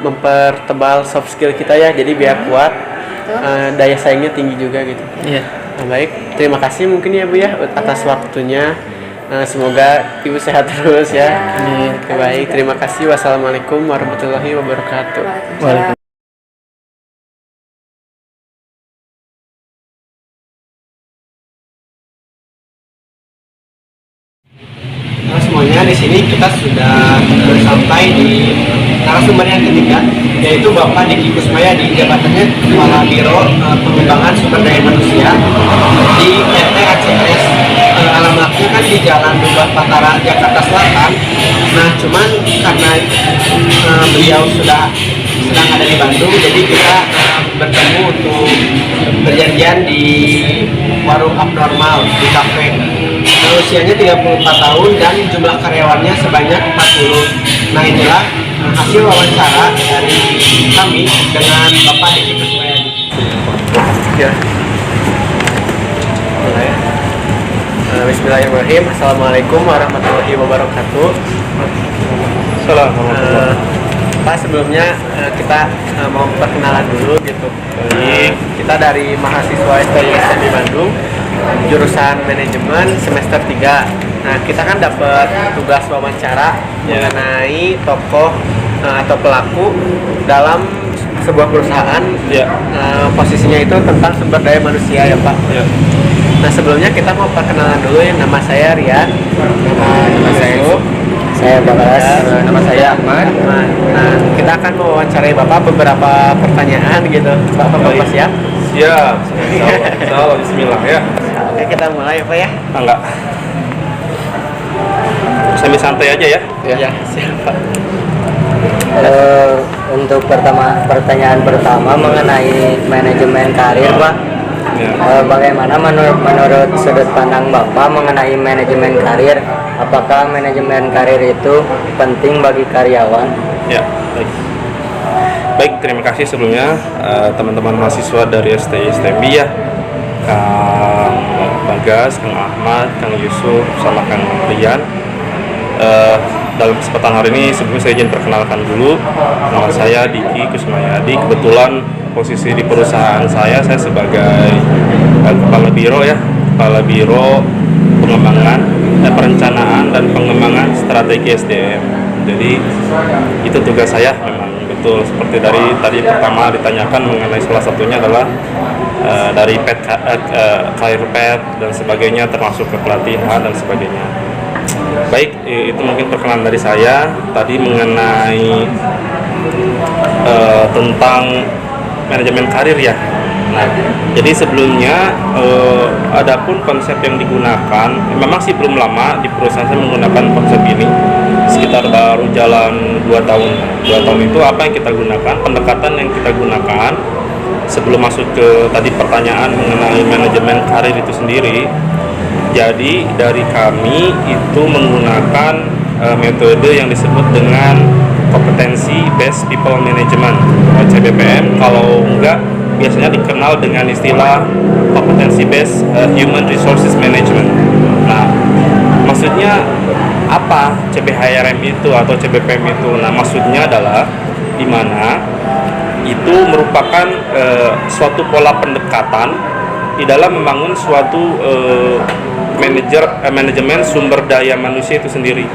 mempertebal soft skill kita ya, jadi biar kuat, Betul. daya saingnya tinggi juga gitu. Iya. Nah, baik, terima kasih mungkin ya Bu ya atas waktunya. Semoga Ibu sehat terus ya. Amin. Oke, baik, terima kasih. Wassalamualaikum warahmatullahi wabarakatuh. Waalaikumsalam. Nah, semuanya di sini kita sudah sampai di narasumber yang ketiga, yaitu Bapak Diki Kusmayadi, jabatannya Kepala Biro Pengembangan Sumber Daya Manusia di PT ACS. Alamatnya kan di Jalan Dubah Patara, Jakarta Selatan. Nah, cuman karena beliau sedang ada di Bandung, jadi kita bertemu untuk berjanjian di warung abnormal di kafe. Usianya 34 tahun dan jumlah karyawannya sebanyak 40. Nah, inilah hasil wawancara dari kami dengan Bapak Diki Kusmayadi. Ya. Mulai. Bismillahirrahmanirrahim. Assalamualaikum warahmatullahi wabarakatuh. Pak, sebelumnya kita mau perkenalan dulu gitu. Kita dari mahasiswa STISN di Bandung, jurusan manajemen semester 3. Nah, kita kan dapat tugas wawancara mengenai tokoh atau pelaku dalam sebuah perusahaan. Posisinya itu tentang sumber daya manusia ya Pak. Nah, sebelumnya kita mau perkenalan dulu ya. Nama saya Rian. Nama saya Saya Bakalas. Nama saya Ahmad. Nah, kita akan mewawancarai Bapak beberapa pertanyaan gitu. Bapak siap? Siap. Salam. Bismillah ya. Oke, kita mulai Pak ya. Enggak. Sambil santai aja ya. Ya, siap Pak. Untuk pertanyaan pertama mengenai manajemen karir, Pak. Ya. Bagaimana menurut sudut pandang Bapak mengenai manajemen karir? Apakah manajemen karir itu penting bagi karyawan? Ya, baik. Baik, terima kasih sebelumnya teman-teman mahasiswa dari STI STMB ya. Kang Bagas, Kang Ahmad, Kang Yusuf, sama Kang Rian. Dalam kesempatan hari ini sebelumnya saya izin perkenalkan dulu. Nama saya Diki Kusmayadi. Kebetulan posisi di perusahaan saya sebagai kepala biro ya, kepala biro pengembangan, perencanaan dan pengembangan strategi SDM. Jadi itu tugas saya memang betul seperti dari tadi pertama ditanyakan mengenai salah satunya adalah dari career path dan sebagainya termasuk ke pelatihan dan sebagainya. Baik, itu mungkin perkenalan dari saya tadi mengenai tentang manajemen karir ya. Nah, jadi sebelumnya adapun konsep yang digunakan memang sih belum lama di perusahaan saya menggunakan konsep ini sekitar baru jalan 2 tahun. 2 tahun itu apa yang kita gunakan, pendekatan yang kita gunakan sebelum masuk ke tadi pertanyaan mengenai manajemen karir itu sendiri. Jadi dari kami itu menggunakan metode yang disebut dengan kompetensi based people management (CBPM). Kalau enggak biasanya dikenal dengan istilah kompetensi based human resources management. Nah, maksudnya apa CBHRM itu atau CBPM itu? Nah, maksudnya adalah di mana itu merupakan suatu pola pendekatan di dalam membangun suatu manajemen sumber daya manusia itu sendiri.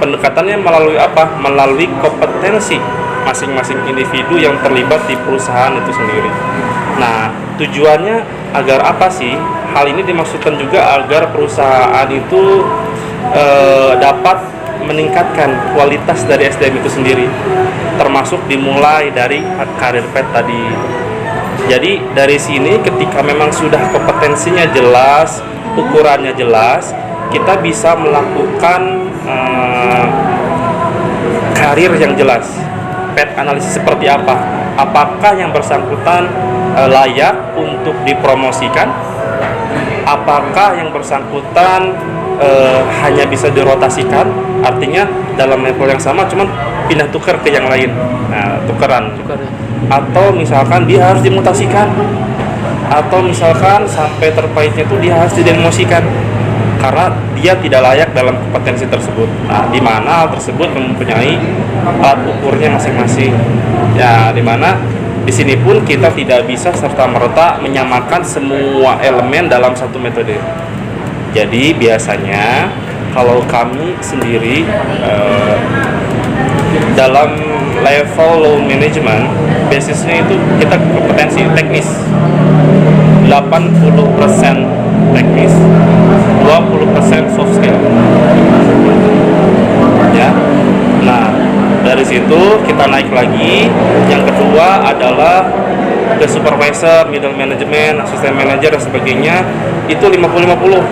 Pendekatannya melalui apa? Melalui kompetensi masing-masing individu yang terlibat di perusahaan itu sendiri. Nah, tujuannya agar apa sih? Hal ini dimaksudkan juga agar perusahaan itu dapat meningkatkan kualitas dari SDM itu sendiri, termasuk dimulai dari career path tadi. Jadi dari sini ketika memang sudah kompetensinya jelas, ukurannya jelas, kita bisa melakukan karir yang jelas. Path analisis seperti apa? Apakah yang bersangkutan layak untuk dipromosikan? Apakah yang bersangkutan hanya bisa dirotasikan? Artinya dalam level yang sama cuman pindah tukar ke yang lain. Nah, tukeran. Atau misalkan dia harus dimutasikan, atau misalkan sampai terpaitnya itu dia harus didemosikan karena dia tidak layak dalam kompetensi tersebut. Nah, di mana hal tersebut mempunyai alat ukurnya masing-masing. Ya, di mana di sini pun kita tidak bisa serta-merta menyamakan semua elemen dalam satu metode. Jadi biasanya kalau kami sendiri dalam level low management basisnya itu kita kompetensi teknis 80% teknis, 20% soft skill ya. Nah, dari situ kita naik lagi. Yang kedua adalah ke supervisor, middle management, assistant manager dan sebagainya. Itu 50-50.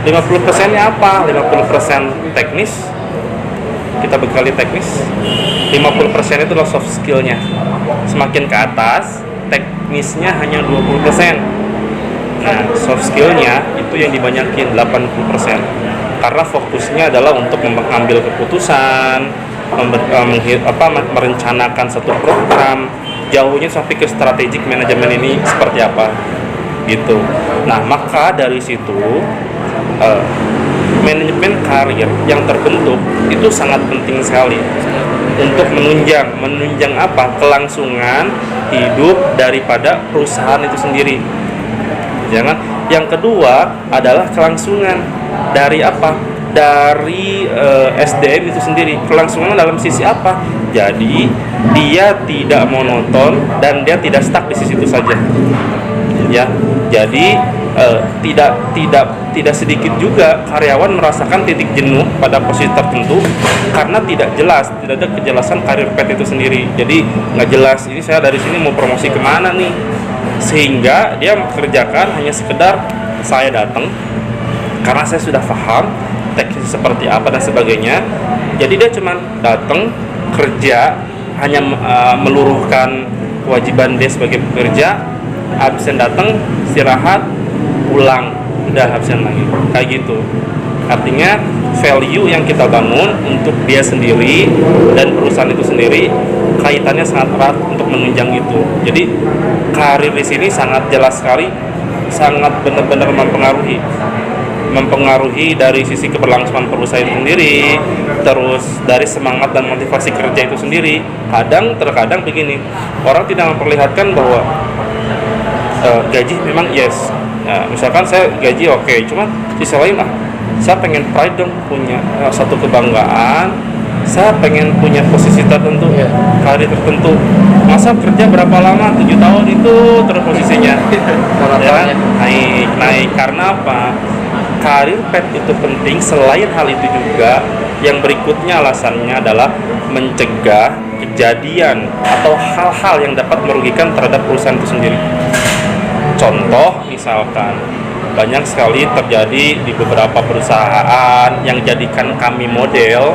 50%-nya apa? 50% teknis, kita bekali teknis. 50% itu adalah soft skill-nya. Semakin ke atas, teknisnya hanya 20%. Nah, soft skill-nya itu yang dibanyakin 80%. Karena fokusnya adalah untuk mengambil keputusan, merencanakan satu program, jauhnya sampai ke strategic manajemen ini seperti apa gitu. Nah, maka dari situ manajemen karir yang terbentuk itu sangat penting sekali untuk menunjang apa? Kelangsungan hidup daripada perusahaan itu sendiri. Jangan. Yang kedua adalah kelangsungan dari apa? Dari SDM itu sendiri. Kelangsungan dalam sisi apa? Jadi dia tidak monoton dan dia tidak stuck di sisi itu saja. Ya. Jadi tidak sedikit juga karyawan merasakan titik jenuh pada posisi tertentu karena tidak ada kejelasan karir path itu sendiri. Jadi nggak jelas ini saya dari sini mau promosi kemana nih, sehingga dia mengerjakan hanya sekedar saya datang karena saya sudah paham teknis seperti apa dan sebagainya. Jadi dia cuma datang kerja, hanya meluruhkan kewajiban dia sebagai pekerja, absen datang, istirahat, pulang, udah absen lagi, kayak gitu. Artinya value yang kita bangun untuk dia sendiri dan perusahaan itu sendiri kaitannya sangat erat untuk menunjang itu. Jadi karir di sini sangat jelas sekali, sangat benar-benar mempengaruhi dari sisi keberlangsungan perusahaan sendiri, terus dari semangat dan motivasi kerja itu sendiri. Terkadang begini, orang tidak memperlihatkan bahwa gaji memang yes, misalkan saya gaji oke, cuma sisi lain saya pengen pride dong, punya satu kebanggaan, saya pengen punya posisi tertentu, karir tertentu. Masa kerja berapa lama, 7 tahun itu terus posisinya ya, naik karena apa? Karir path itu penting. Selain hal itu juga, yang berikutnya alasannya adalah mencegah kejadian atau hal-hal yang dapat merugikan terhadap perusahaan itu sendiri. Contoh, misalkan banyak sekali terjadi di beberapa perusahaan yang jadikan kami model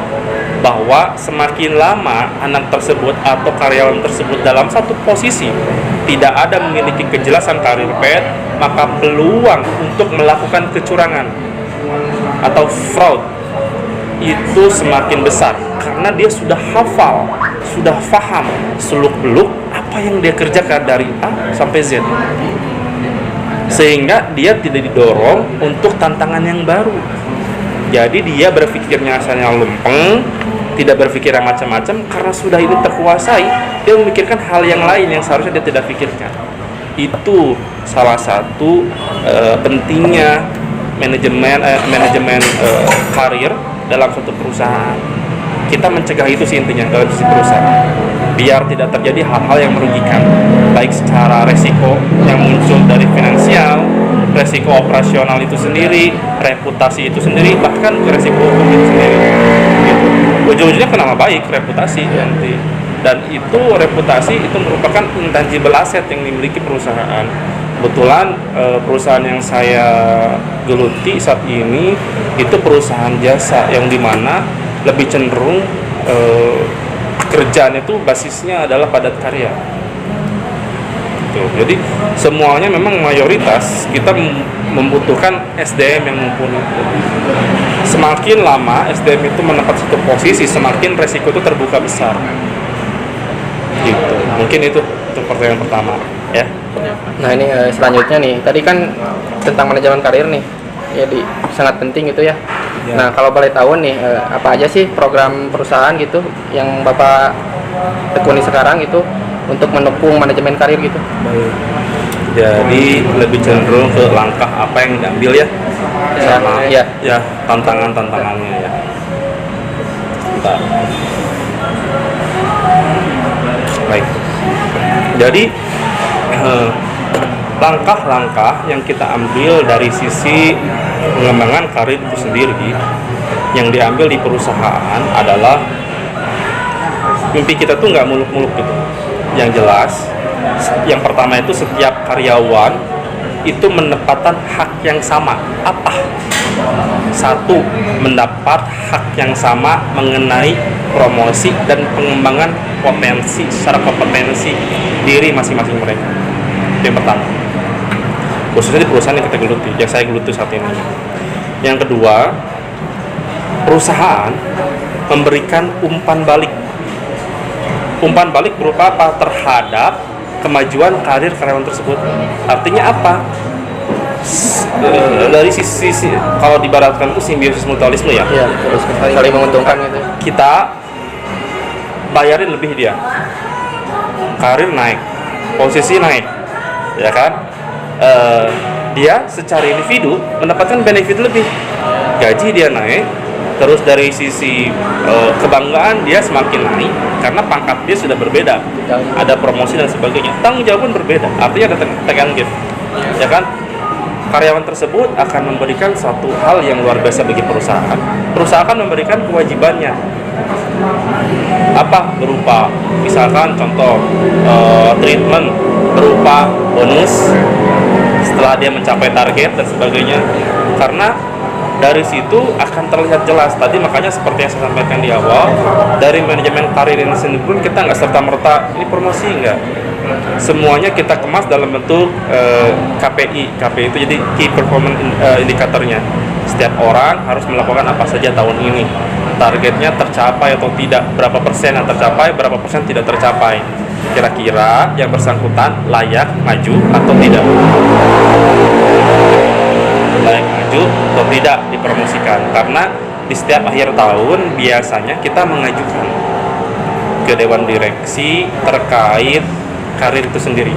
bahwa semakin lama anak tersebut atau karyawan tersebut dalam satu posisi tidak ada memiliki kejelasan karir path, maka peluang untuk melakukan kecurangan atau fraud itu semakin besar karena dia sudah hafal, sudah paham seluk-beluk apa yang dia kerjakan dari A sampai Z, sehingga dia tidak didorong untuk tantangan yang baru. Jadi dia berpikirnya asalnya lempeng, tidak berpikir yang macam-macam karena sudah ini terkuasai, dia memikirkan hal yang lain yang seharusnya dia tidak pikirkan. Itu salah satu pentingnya manajemen karir dalam suatu perusahaan. Kita mencegah itu sih intinya dalam sisi perusahaan, biar tidak terjadi hal-hal yang merugikan, baik secara resiko yang muncul dari finansial, resiko operasional itu sendiri, reputasi itu sendiri, bahkan resiko hukum itu sendiri. Gitu. Ujung-ujungnya kenapa baik reputasi nanti, dan itu reputasi itu merupakan intangible asset yang dimiliki perusahaan. Kebetulan perusahaan yang saya geluti saat ini itu perusahaan jasa yang dimana lebih cenderung kerjaan itu basisnya adalah padat karya. Gitu. Jadi semuanya memang mayoritas kita membutuhkan SDM yang mumpuni. Semakin lama SDM itu menempati satu posisi, semakin resiko itu terbuka besar. Gitu. Mungkin itu untuk pertanyaan pertama, ya. Nah ini selanjutnya nih, tadi kan tentang manajemen karir nih, jadi sangat penting gitu ya. Nah kalau boleh tahu nih, apa aja sih program perusahaan gitu yang Bapak tekuni sekarang gitu untuk mendukung manajemen karir gitu? Baik. Jadi lebih cenderung ke langkah apa yang diambil ya, sama ya tantangannya ya. Bentar. Baik. Jadi langkah-langkah yang kita ambil dari sisi pengembangan karir itu sendiri yang diambil di perusahaan adalah mimpi kita tuh nggak muluk-muluk gitu. Yang jelas, yang pertama itu setiap karyawan itu mendapatkan hak yang sama. Apa? Satu, mendapat hak yang sama mengenai promosi dan pengembangan potensi secara kompetensi diri masing-masing mereka. Itu yang pertama, khususnya di perusahaan yang kita geluti, yang saya geluti saat ini. Yang kedua, perusahaan memberikan umpan balik. Umpan balik berupa apa? Terhadap kemajuan karir karyawan tersebut. Artinya apa? Dari sisi kalau dibaratkan itu simbiosis mutualisme ya. Iya, terus saling menguntungkan gitu. Kita bayarin lebih dia, karir naik, posisi naik, ya kan? Dia secara individu mendapatkan benefit lebih, gaji dia naik, terus dari sisi kebanggaan dia semakin naik karena pangkat dia sudah berbeda, ada promosi dan sebagainya, tanggung jawab pun berbeda, artinya ada tekanan gitu, ya kan? karyawan tersebut akan memberikan suatu hal yang luar biasa bagi perusahaan. Perusahaan akan memberikan kewajibannya. Apa? Berupa misalkan contoh treatment berupa bonus setelah dia mencapai target dan sebagainya. Karena dari situ akan terlihat jelas. Tadi makanya seperti yang saya sampaikan di awal, dari manajemen karir ini sendiri pun kita nggak serta-merta ini promosi, enggak. Semuanya kita kemas dalam bentuk KPI. KPI itu jadi Key Performance Indicatornya. Setiap orang harus melakukan apa saja tahun ini. Targetnya tercapai atau tidak, berapa persen yang tercapai, berapa persen tidak tercapai. Kira-kira yang bersangkutan layak maju atau tidak. Layak maju atau tidak dipromosikan. Karena di setiap akhir tahun biasanya kita mengajukan ke Dewan Direksi terkait karir itu sendiri.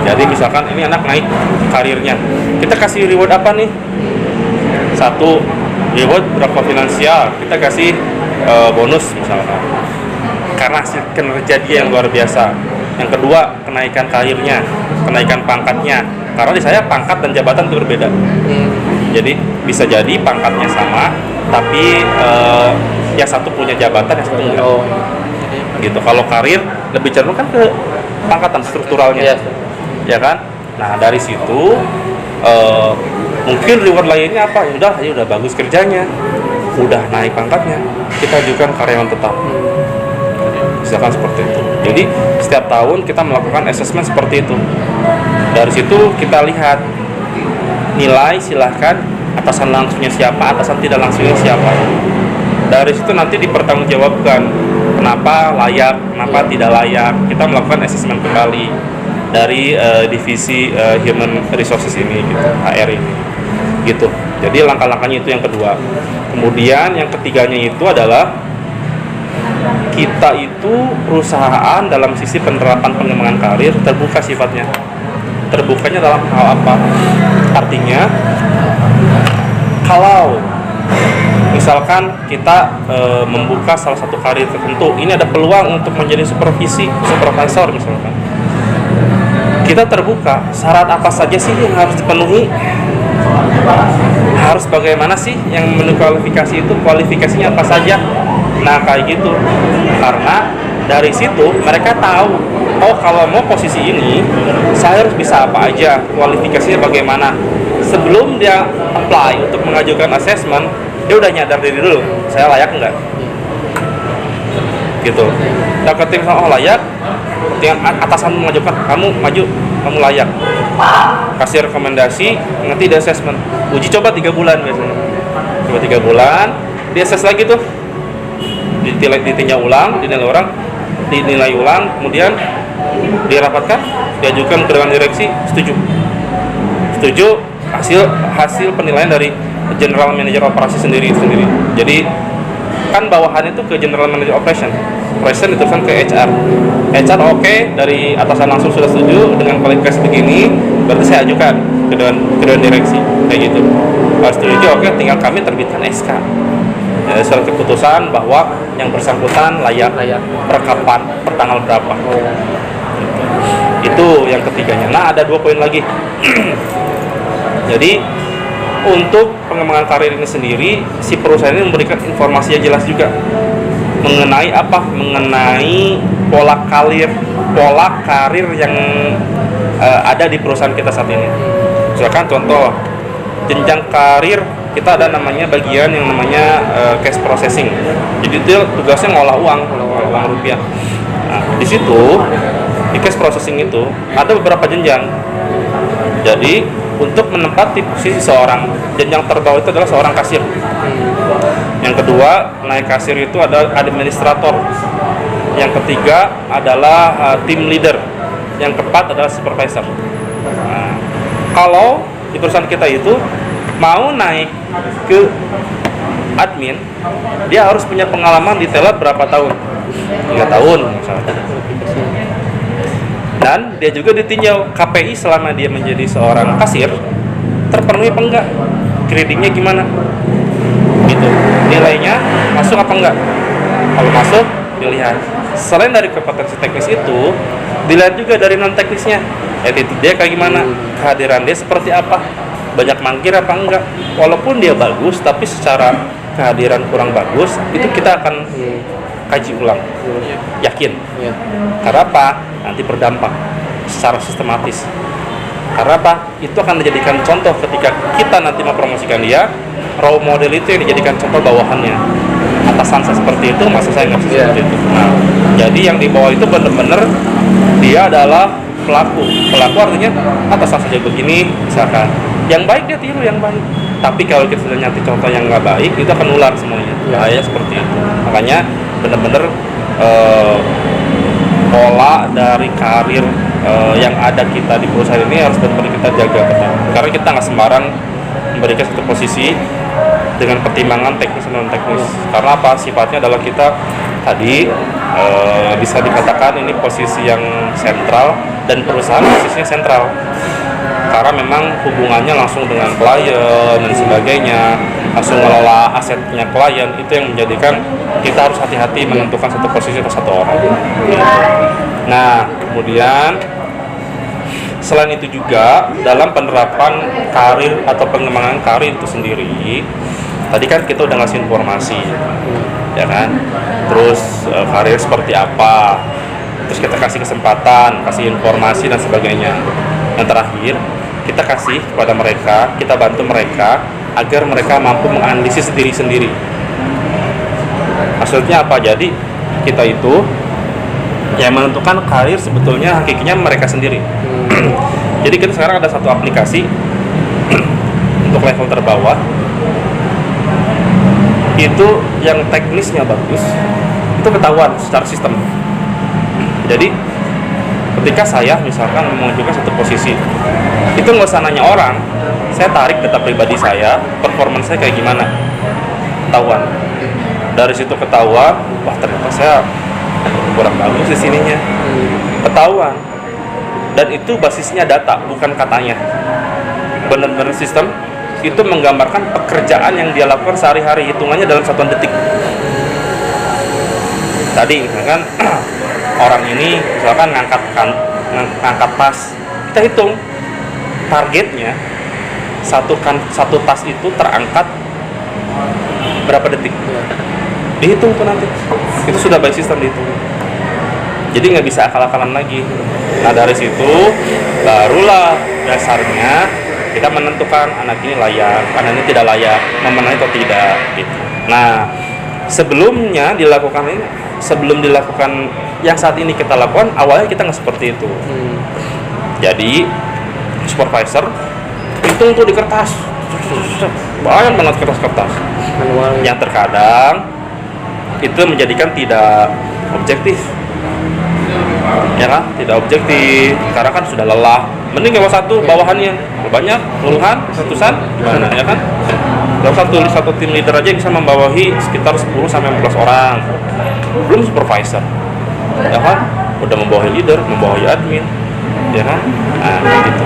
Jadi misalkan ini anak naik karirnya, kita kasih reward apa nih? Satu, reward berapa finansial, kita kasih bonus misalkan, karena hasil kinerja dia yang luar biasa. Yang kedua, kenaikan karirnya, kenaikan pangkatnya, karena di saya pangkat dan jabatan itu berbeda. Jadi bisa jadi pangkatnya sama, tapi ya satu punya jabatan, yang satu enggak. Gitu. Kalau karir lebih cenderung kan ke pangkatan strukturalnya, ya kan? Nah dari situ mungkin reward lainnya apa? Ya udah bagus kerjanya, udah naik pangkatnya, kita ajukan karyawan tetap. Misalkan seperti itu. Jadi setiap tahun kita melakukan assessment seperti itu. Dari situ kita lihat nilai, silahkan atasan langsungnya siapa, atasan tidak langsungnya siapa. Dari situ nanti dipertanggungjawabkan kenapa layak, kenapa tidak layak. Kita melakukan assessment kembali dari divisi Human Resources ini, gitu, HR ini, gitu. Jadi langkah-langkahnya itu yang kedua. Kemudian yang ketiganya itu adalah kita itu perusahaan dalam sisi penerapan pengembangan karir terbuka sifatnya. Terbukanya dalam hal apa? Artinya kalau misalkan kita membuka salah satu karir tertentu, ini ada peluang untuk menjadi supervisor misalkan. Kita terbuka, syarat apa saja sih yang harus dipenuhi? Harus bagaimana sih yang memenuhi kualifikasi itu? Kualifikasinya apa saja? Nah kayak gitu. Karena dari situ mereka tahu, oh kalau mau posisi ini, saya harus bisa apa aja, kualifikasinya bagaimana. Sebelum dia apply untuk mengajukan assessment, dia udah nyadar diri dulu, saya layak enggak, gitu. Nah ketika oh layak, dengan atasan mengajukan, kamu maju, kamu layak, kasih rekomendasi, nanti di assessment, uji coba 3 bulan biasanya, coba 3 bulan, di assess lagi tuh, ditinjau ulang, dinilai ulang, kemudian dirapatkan, diajukan ke dewan direksi, setuju, hasil penilaian dari General Manager Operasi sendiri. Jadi kan bawahan itu ke General Manager Operation diteruskan ke HR oke, dari atasan langsung sudah setuju dengan kualifikasi begini, berarti saya ajukan ke dewan direksi, kayak gitu. Kalau setuju, oke, tinggal kami terbitkan SK, surat keputusan bahwa yang bersangkutan layak per kapan, per tanggal berapa. Itu yang ketiganya. Nah ada 2 poin lagi. Jadi untuk pengembangan karir ini sendiri, si perusahaan ini memberikan informasi yang jelas juga mengenai apa? Mengenai pola karir yang ada di perusahaan kita saat ini. Misalkan contoh jenjang karir kita ada namanya bagian yang namanya cash processing. Jadi dia tugasnya ngolah uang rupiah. Nah, di situ di cash processing itu ada beberapa jenjang. Jadi untuk menempati posisi seorang, jenjang terbawah itu adalah seorang kasir. Yang kedua, naik kasir itu ada administrator. Yang ketiga adalah team leader. Yang keempat adalah supervisor. Nah, kalau di perusahaan kita itu mau naik ke admin, dia harus punya pengalaman di teller berapa tahun? 3 tahun misalnya. Dan dia juga ditinjau KPI selama dia menjadi seorang kasir terpenuhi apa enggak, gradingnya gimana, gitu, nilainya masuk apa enggak. Kalau masuk dilihat. Selain dari kompetensi teknis itu, dilihat juga dari non teknisnya, attitude dia kayak gimana, kehadiran dia seperti apa, banyak mangkir apa enggak. Walaupun dia bagus tapi secara kehadiran kurang bagus, itu kita akan kaji ulang, yakin. Karena apa? Nanti berdampak secara sistematis. Karena apa? Itu akan dijadikan contoh ketika kita nanti mempromosikan dia. Role model itu yang dijadikan contoh bawahannya. Atasan saya seperti itu, masa saya nggak bisa seperti itu. Nah, jadi yang di bawah itu benar-benar dia adalah pelaku. Pelaku artinya atasan saja begini, misalkan. Yang baik dia tiru yang baik. Tapi kalau kita sudah nyati contoh yang nggak baik, itu akan nular semuanya. Ya, seperti itu. Makanya benar-benar pola dari karir yang ada kita di perusahaan ini harus benar-benar kita jaga ketat. Karena kita nggak sembarang memberikan satu posisi dengan pertimbangan teknis dan non teknis. Karena apa? Sifatnya adalah kita tadi bisa dikatakan ini posisi yang sentral dan perusahaan posisinya sentral. Karena memang hubungannya langsung dengan klien dan sebagainya, langsung mengelola asetnya klien, itu yang menjadikan kita harus hati-hati menentukan satu posisi atau satu orang. Nah, kemudian selain itu juga dalam penerapan karir atau pengembangan karir itu sendiri, tadi kan kita udah ngasih informasi, ya kan? Terus karir seperti apa? Terus kita kasih kesempatan, kasih informasi dan sebagainya. Yang terakhir, kita kasih kepada mereka, kita bantu mereka agar mereka mampu menganalisis diri sendiri. Maksudnya apa? Jadi kita itu yang menentukan karir sebetulnya hakikinya mereka sendiri. Jadi kita sekarang ada satu aplikasi untuk level terbawah. Itu yang teknisnya bagus, itu ketahuan secara sistem. Jadi ketika saya misalkan menunjukkan satu posisi, itu nggak usah nanya orang, saya tarik data pribadi saya, performance saya kayak gimana, ketahuan. Dari situ ketahuan, wah ternyata saya kurang bagus di sininya, ketahuan. Dan itu basisnya data, bukan katanya. Benar-benar sistem itu menggambarkan pekerjaan yang dia lakukan sehari-hari, hitungannya dalam satuan detik. Tadi misalkan orang ini misalkan ngangkat tas, kita hitung targetnya satu tas itu terangkat berapa detik, dihitung tuh nanti, itu sudah by system dihitung. Jadi nggak bisa akal-akalan lagi. Nah dari situ barulah dasarnya kita menentukan anak ini layak, anak ini tidak layak, memenuhi atau tidak gitu. Nah sebelum dilakukan yang saat ini kita lakukan, awalnya kita nggak seperti itu. Jadi supervisor hitung tuh di kertas, banyak banget kertas-kertas yang terkadang itu menjadikan tidak objektif, ya kan? Tidak objektif karena kan sudah lelah. Mending kalau satu bawahannya banyak puluhan, ratusan, gimana ya kan? Kalau satu tim leader aja bisa membawahi sekitar 10 sampai 15 orang, belum supervisor, ya kan? Udah membawahi leader, membawahi admin, ya kan? Nah gitu.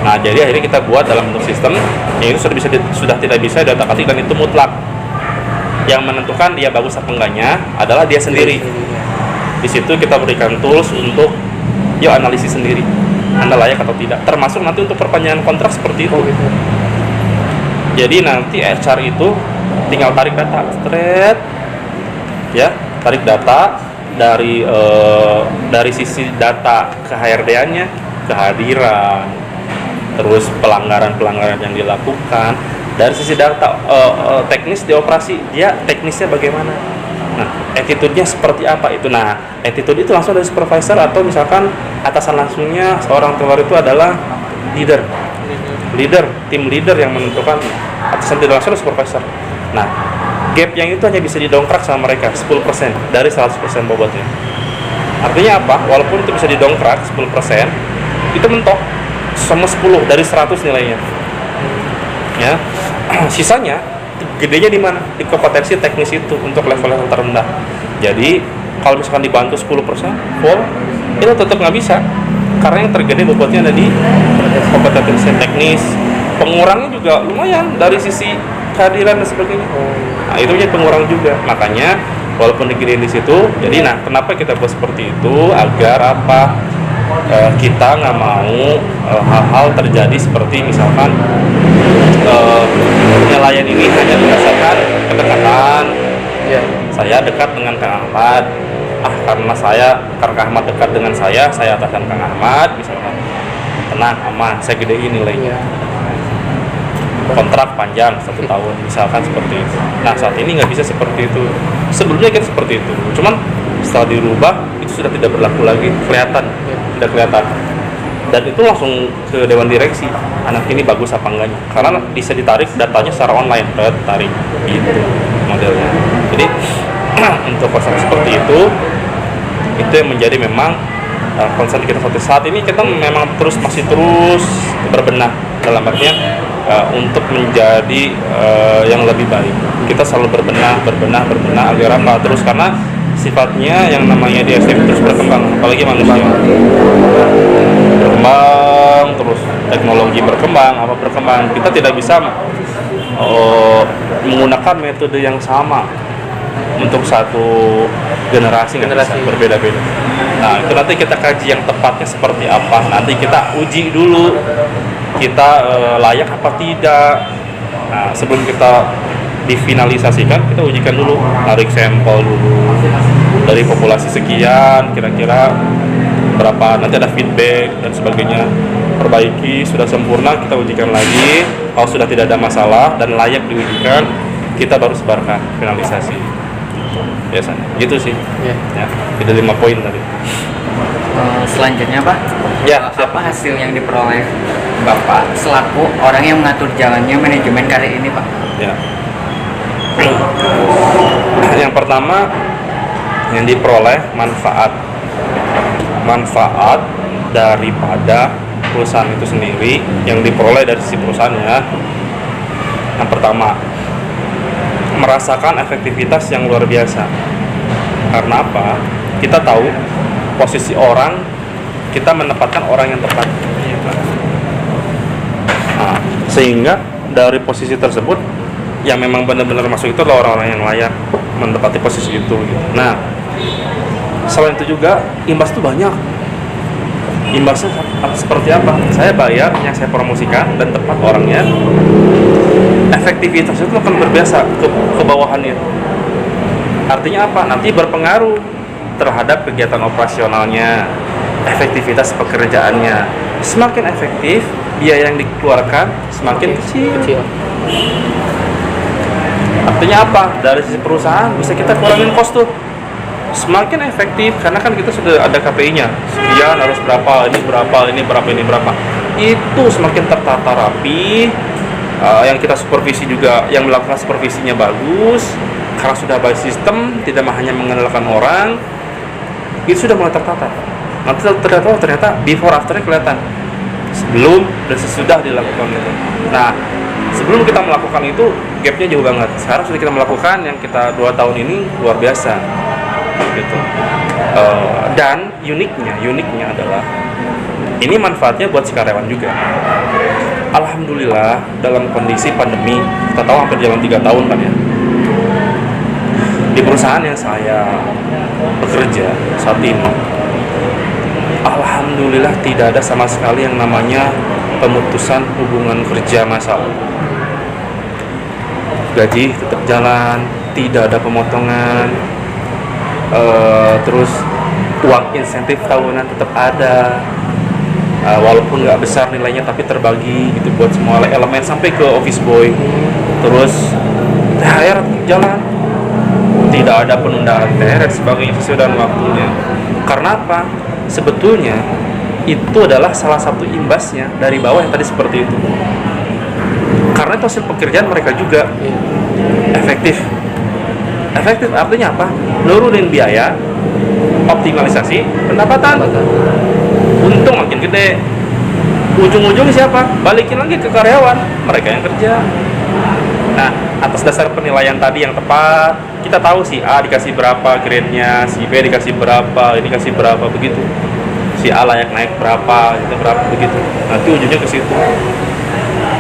Nah jadi akhirnya kita buat dalam bentuk sistem yang itu sudah tidak bisa diotak-atik dan itu mutlak. Yang menentukan dia bagus apa enggaknya adalah dia sendiri. Di situ kita berikan tools untuk yuk analisis sendiri, Anda layak atau tidak. Termasuk nanti untuk perpanjangan kontrak seperti itu. Jadi nanti HR itu tinggal tarik data, straight, ya, tarik data dari sisi data ke HRD-nya, kehadiran, terus pelanggaran yang dilakukan. Dari sisi data teknis di operasi, dia teknisnya bagaimana? Nah, attitude-nya seperti apa itu? Nah, attitude itu langsung dari supervisor atau misalkan atasan langsungnya seorang keluar itu adalah leader, tim leader yang menentukan, atasan tidak langsung supervisor. Nah, gap yang itu hanya bisa didongkrak sama mereka 10% dari 100% bobotnya. Artinya apa? Walaupun itu bisa didongkrak 10%, itu mentok sama 10 dari 100 nilainya. Ya, sisanya gedenya di mana? Di kompetensi teknis itu untuk level-level terendah. Jadi kalau misalkan dibantu 10% full, itu tetap nggak bisa karena yang tergede bobotnya ada di kompetensi teknis. Pengurangnya juga lumayan dari sisi kehadiran dan sebagainya. Nah itu jadi pengurang juga. Makanya walaupun digedein di situ, jadi nah kenapa kita buat seperti itu agar apa? kita nggak mau hal-hal terjadi seperti misalkan penilaian ini hanya berdasarkan kedekatan. Saya dekat dengan Kang Ahmad, karena Kang Ahmad dekat dengan saya ataskan Kang Ahmad, misalkan tenang aman, saya gedein nilainya, kontrak panjang 1 tahun misalkan seperti itu. Nah saat ini nggak bisa seperti itu. Sebelumnya kita seperti itu, cuman setelah dirubah itu sudah tidak berlaku lagi, tidak kelihatan, dan itu langsung ke dewan direksi, anak ini bagus apa enggaknya, karena bisa ditarik datanya secara online, tarik gitu modelnya. Jadi untuk konsep seperti itu yang menjadi memang concern kita saat ini. Kita memang masih terus berbenah dalam artian untuk menjadi yang lebih baik. Kita selalu berbenah agar apa terus, karena sifatnya yang namanya di SDM terus berkembang, apalagi manusia berkembang terus, teknologi berkembang, kita tidak bisa menggunakan metode yang sama untuk satu generasi berbeda-beda. Nah itu nanti kita kaji yang tepatnya seperti apa, nanti kita uji dulu kita layak apa tidak. Nah sebelum kita difinalisasikan, kita ujikan dulu, tarik sampel dulu dari populasi sekian, kira-kira berapa, nanti ada feedback dan sebagainya, perbaiki, sudah sempurna kita ujikan lagi, kalau sudah tidak ada masalah dan layak diujikan, kita baru sebarkan finalisasi. Biasanya gitu sih. Ya, itu 5 poin tadi. Selanjutnya Pak, apa hasil yang diperoleh Bapak selaku orang yang mengatur jalannya manajemen karir ini Pak? Ya. Yang pertama yang diperoleh manfaat daripada perusahaan itu sendiri, yang diperoleh dari si perusahaannya. Yang pertama, merasakan efektivitas yang luar biasa. Karena apa? Kita tahu posisi orang, kita menempatkan orang yang tepat. Nah, sehingga dari posisi tersebut yang memang benar-benar masuk itu adalah orang-orang yang layak menempati posisi itu gitu. Nah, selain itu juga imbas itu banyak. Imbasnya seperti apa? Saya bayar yang saya promosikan dan tepat orangnya, efektivitas itu akan berbiasa ke bawahannya. Artinya apa? Nanti berpengaruh terhadap kegiatan operasionalnya, efektivitas pekerjaannya. Semakin efektif, biaya yang dikeluarkan semakin kecil. Artinya apa? Dari sisi perusahaan bisa kita kurangin kos tuh. Semakin efektif, karena kan kita sudah ada KPI-nya. Sekian harus berapa, ini berapa. Itu semakin tertata rapi. Yang kita supervisi juga, yang melakukan supervisinya bagus. Karena sudah by sistem, tidak hanya mengandalkan orang. Itu sudah mulai tertata. Nanti ternyata before afternya kelihatan. Sebelum dan sesudah dilakukan itu. Nah, sebelum kita melakukan itu gapnya jauh banget. Sekarang sudah kita melakukan yang kita 2 tahun ini luar biasa gitu. Dan uniknya adalah ini manfaatnya buat si karyawan juga. Alhamdulillah dalam kondisi pandemi, kita tahu hampir jalan 3 tahun kan ya, di perusahaan yang saya bekerja saat ini, alhamdulillah tidak ada sama sekali yang namanya pemutusan hubungan kerja massal. Gaji tetap jalan, tidak ada pemotongan, terus uang insentif tahunan tetap ada, walaupun nggak besar nilainya tapi terbagi gitu buat semua elemen sampai ke office boy. Terus THR jalan, tidak ada penundaan THR sebagainya sesuai dengan waktunya. Karena apa? Sebetulnya itu adalah salah satu imbasnya dari bawah yang tadi seperti itu. Karena itu hasil pekerjaan mereka juga efektif artinya apa? Nurunin biaya, optimalisasi pendapatan, untung makin gede. Ujung-ujungnya siapa? Balikin lagi ke karyawan, mereka yang kerja. Nah, atas dasar penilaian tadi yang tepat, kita tahu si A dikasih berapa grade-nya, si B dikasih berapa, ini dikasih berapa, begitu. Si A layak naik berapa, itu berapa, begitu. Nanti ujungnya ke situ.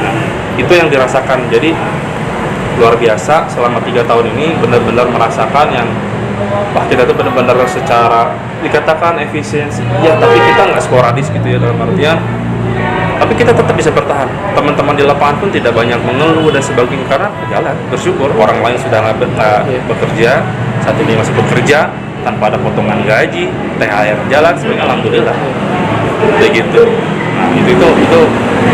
Nah, itu yang dirasakan. Jadi luar biasa selama 3 tahun ini benar-benar merasakan yang wah kita tuh benar-benar secara dikatakan efisiensi ya, tapi kita nggak sporadis gitu ya, dalam artian tapi kita tetap bisa bertahan. Teman-teman di lapangan pun tidak banyak mengeluh dan sebagainya karena jalan, bersyukur orang lain sudah nggak bekerja, saat ini masih bekerja tanpa ada potongan gaji, THR jalan, sebenarnya alhamdulillah kayak gitu. Nah itu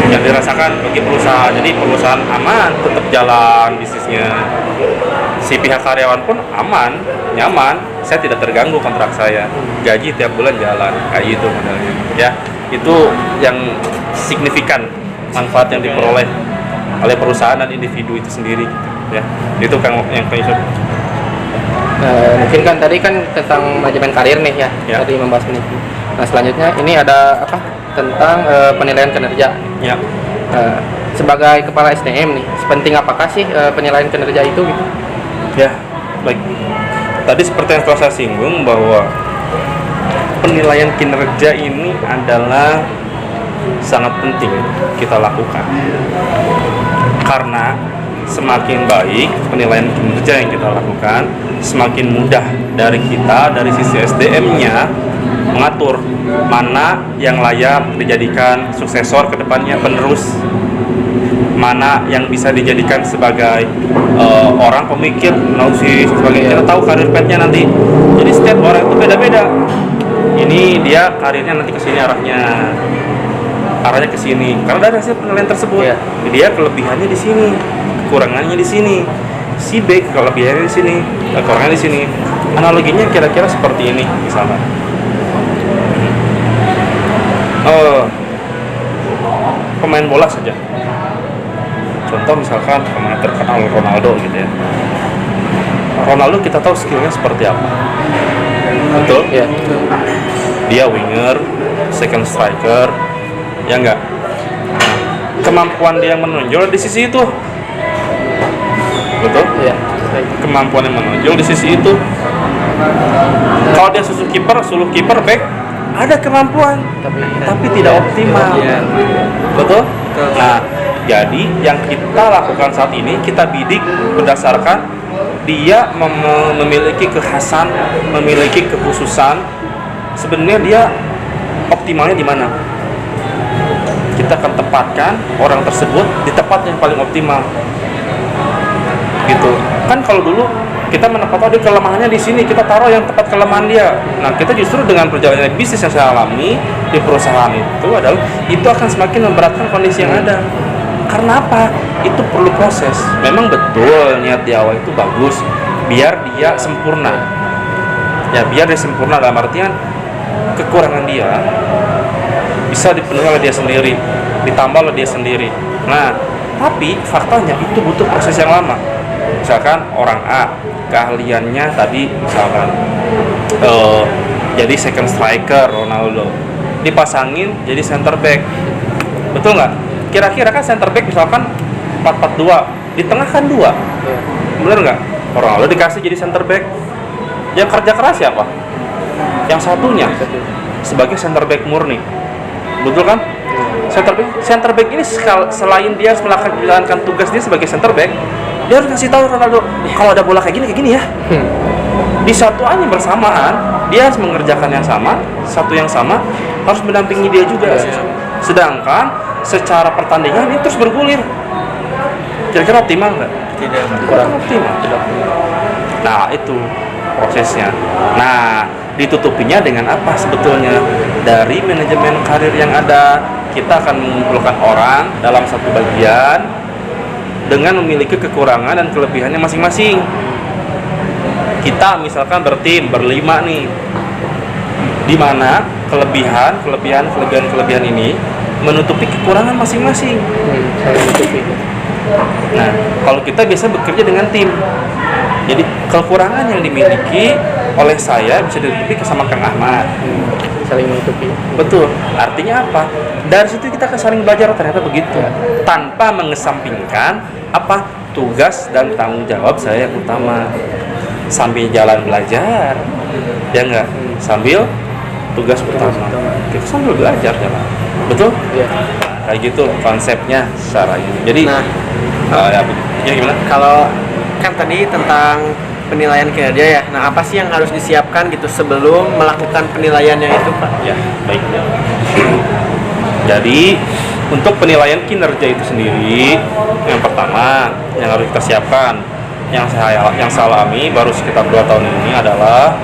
yang dirasakan bagi perusahaan. Jadi perusahaan aman, tetap jalan bisnisnya, si pihak karyawan pun aman, nyaman, saya tidak terganggu kontrak saya, gaji tiap bulan jalan, kayak gitu modelnya ya. Itu yang signifikan manfaat yang diperoleh oleh perusahaan dan individu itu sendiri gitu, ya. Itu kan yang kami Mungkin kan tadi kan tentang manajemen karir nih ya, Ya. tadi membahas ini. Nah selanjutnya ini ada apa tentang penilaian kinerja. ya. Sebagai kepala SDM nih, sepenting apakah sih penilaian kinerja itu gitu? Ya, baik. Tadi seperti yang telah saya singgung bahwa penilaian kinerja ini adalah sangat penting kita lakukan. Karena semakin baik penilaian kinerja yang kita lakukan, semakin mudah dari kita, dari sisi SDM-nya, mengatur mana yang layak dijadikan suksesor ke depannya, penerus, mana yang bisa dijadikan sebagai orang pemikir, nausis, sebagainya. Kita tahu karir path-nya nanti. Jadi setiap orang itu beda-beda. Ini dia karirnya nanti ke sini arahnya ke sini. Karena dari hasil penilaian tersebut, dia kelebihannya di sini, kekurangannya di sini. Si B kelebihannya di sini, kekurangannya di sini. Analoginya kira-kira seperti ini misalnya. Pemain bola saja. Contoh misalkan pemain terkenal Ronaldo gitu ya. Ronaldo kita tahu skillnya seperti apa, betul? Ya. Dia winger, second striker, ya enggak? Nah, kemampuan dia menonjol di sisi itu, betul? Ya. Kemampuan yang menonjol di sisi itu. Kalau dia suruh kiper back, ada kemampuan, tapi tidak optimal, betul? Nah, jadi yang kita lakukan saat ini, kita bidik berdasarkan dia memiliki kekhasan, memiliki kekhususan. Sebenarnya dia optimalnya di mana? Kita akan tempatkan orang tersebut di tempat yang paling optimal. Gitu. Kan kalau dulu kita menempatkan dia kelemahannya di sini, kita taruh yang tempat kelemahan dia. Nah, kita justru dengan perjalanan bisnis yang saya alami di perusahaan itu adalah itu akan semakin memberatkan kondisi yang ada. Karena apa? Itu perlu proses. Memang betul niat di awal itu bagus, biar dia sempurna. Ya, biar dia sempurna dalam artian kekurangan dia bisa dipenuhi oleh dia sendiri, ditambah oleh dia sendiri. Nah, tapi faktanya itu butuh proses yang lama. Misalkan orang A keahliannya tadi misalkan jadi second striker Ronaldo, dipasangin jadi center back, betul nggak? Kira-kira kan center back misalkan 4-4-2, di tengah kan 2, bener nggak? Ronaldo dikasih jadi center back, yang kerja keras siapa? Yang satunya sebagai center back murni, betul kan? Center back ini selain dia harus menjalankan tugas dia sebagai center back, dia harus ngasih tahu Ronaldo kalau ada bola kayak gini ya. Di satuannya bersamaan dia harus mengerjakan yang sama, satu yang sama, harus mendampingi dia juga. Sedangkan secara pertandingan ini terus bergulir. Kira-kira optimal nggak? Tidak. Kurang optimal. Nah, itu prosesnya. Nah, ditutupinya dengan apa sebetulnya? Dari manajemen karir yang ada, kita akan mengumpulkan orang dalam satu bagian dengan memiliki kekurangan dan kelebihannya masing-masing. Kita misalkan bertim berlima nih, di mana kelebihan ini menutupi kekurangan masing-masing. Nah, kalau kita biasa bekerja dengan tim, jadi kekurangan yang dimiliki oleh saya bisa ditutupi sama Kang Ahmad, Saling menutupi. betul. Artinya apa? Dari situ kita akan saling belajar, ternyata begitu, tanpa mengesampingkan apa tugas dan tanggung jawab saya yang utama. Sambil jalan belajar, ya enggak, sambil tugas utama kita sambil belajar jalan, betul? Ya. Kayak gitu konsepnya secara ini. Jadi Nah, ya gimana? kalau kan tadi tentang penilaian kinerja ya. Nah, apa sih yang harus disiapkan gitu sebelum melakukan penilaiannya itu, Pak? Ya, baik. Jadi untuk penilaian kinerja itu sendiri, yang pertama yang harus kita siapkan, yang saya alami baru sekitar 2 tahun ini adalah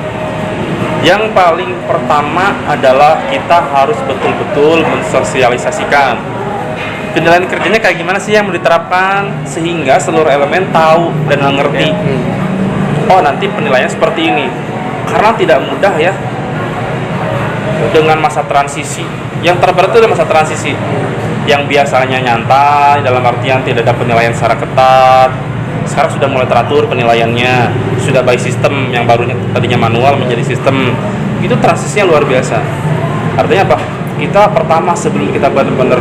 yang paling pertama adalah kita harus betul-betul mensosialisasikan penilaian kerjanya kayak gimana sih yang mau diterapkan sehingga seluruh elemen tahu dan mengerti. Oh, nanti penilaian seperti ini. Karena tidak mudah ya dengan masa transisi. Yang terberat itu adalah masa transisi. Yang biasanya nyantai dalam artian tidak ada penilaian secara ketat. Sekarang sudah mulai teratur penilaiannya, sudah by system yang barunya tadinya manual menjadi sistem. Itu transisinya luar biasa. Artinya apa? Kita pertama sebelum kita benar-benar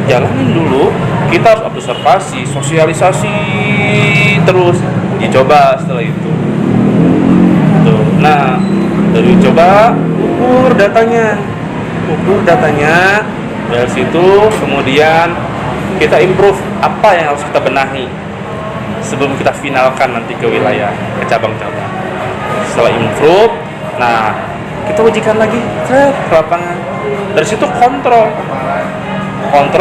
jalanin dulu, kita harus observasi, sosialisasi terus, dicoba setelah itu. Tuh. Nah, dari coba ukur datanya, dari situ kemudian kita improve apa yang harus kita benahi sebelum kita finalkan nanti ke wilayah, ke cabang-cabang. Setelah improve, nah kita ujikan lagi ke lapangan. Dari situ kontrol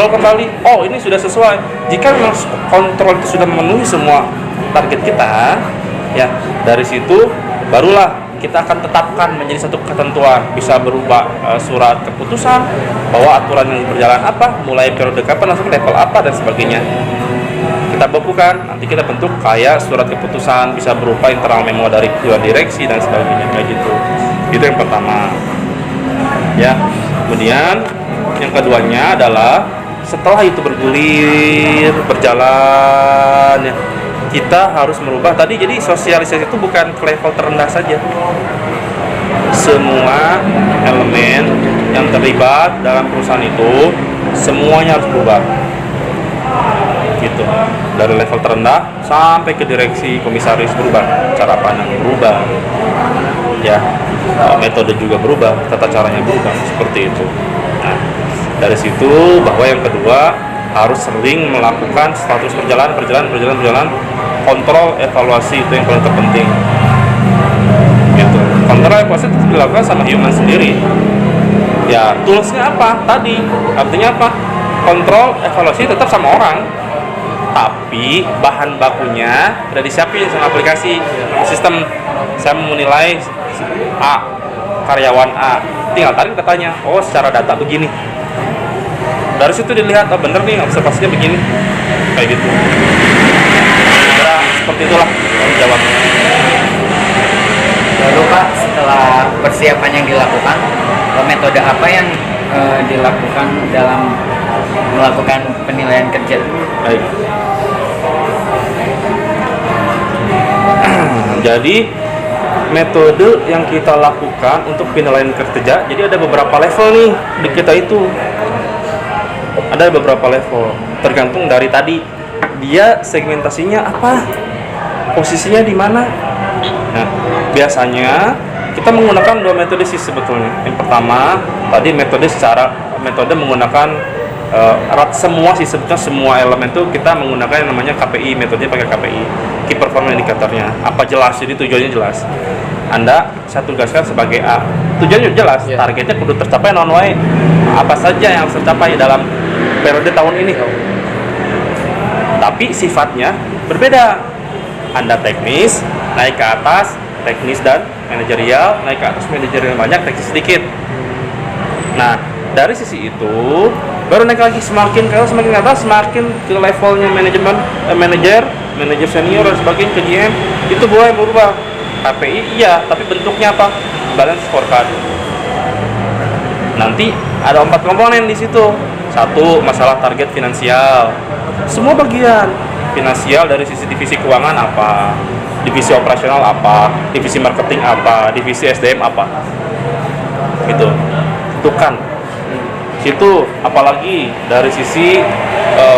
kembali. Oh, ini sudah sesuai. Jika memang kontrol itu sudah memenuhi semua target kita, ya dari situ barulah kita akan tetapkan menjadi satu ketentuan, bisa berupa surat keputusan bahwa aturan yang berjalan apa, mulai periode kapan, langsung level apa dan sebagainya. Kita bukukan, nanti kita bentuk kayak surat keputusan, bisa berupa internal memo dari dewan direksi dan sebagainya, kayak gitu. Itu yang pertama. Ya, kemudian yang keduanya adalah setelah itu bergulir, berjalan, ya, kita harus merubah tadi. Jadi sosialisasi itu bukan ke level terendah saja. Semua elemen yang terlibat dalam perusahaan itu semuanya harus berubah. Gitu. Dari level terendah sampai ke direksi, komisaris berubah, cara pandang berubah. Ya, metode juga berubah, tata caranya berubah, seperti itu. Nah, dari situ bahwa yang kedua harus sering melakukan status perjalanan, kontrol evaluasi, itu yang paling terpenting. Gitu. Kontrol evaluasi itu dilakukan sama human sendiri. Ya, toolsnya apa? Tadi, artinya apa? Kontrol evaluasi tetap sama orang, tapi bahan bakunya udah disiapin sama aplikasi, sistem. Saya mau menilai A, karyawan A, tinggal tarik datanya. Oh, secara data begini. Dari situ dilihat, oh bener nih observasinya begini, kayak gitu. Kira seperti itulah jawab. Lalu Pak, setelah persiapan yang dilakukan, metode apa yang dilakukan dalam melakukan penilaian kerja? Baik. Jadi metode yang kita lakukan untuk penilaian kerja, jadi ada beberapa level nih di kita itu. Ada beberapa level, tergantung dari tadi dia segmentasinya apa, posisinya di mana. Nah, biasanya kita menggunakan 2 metode sih sebetulnya. Yang pertama tadi metode menggunakan semua sih, sebetulnya semua elemen itu kita menggunakan yang namanya KPI, metodenya pakai KPI, Key Performance Indicator-nya. Apa jelas, jadi tujuannya jelas. Anda saya tugaskan sebagai A, tujuannya jelas, targetnya kudu tercapai non-way, apa saja yang harus tercapai dalam periode tahun ini. Tapi sifatnya berbeda. Anda teknis, naik ke atas, teknis dan manajerial, naik ke atas manajerial banyak, teknis sedikit. Nah, dari sisi itu baru naik lagi, semakin ke atas semakin ke levelnya manajemen, manajer senior dan sebagainya, ke GM, itu boleh berubah. KPI iya, tapi bentuknya apa? Balance scorecard. Nanti ada 4 komponen di situ. 1, masalah target finansial. Semua bagian finansial dari sisi divisi keuangan apa, divisi operasional apa, divisi marketing apa, divisi SDM apa. Gitu. Tentukan. Situ apalagi dari sisi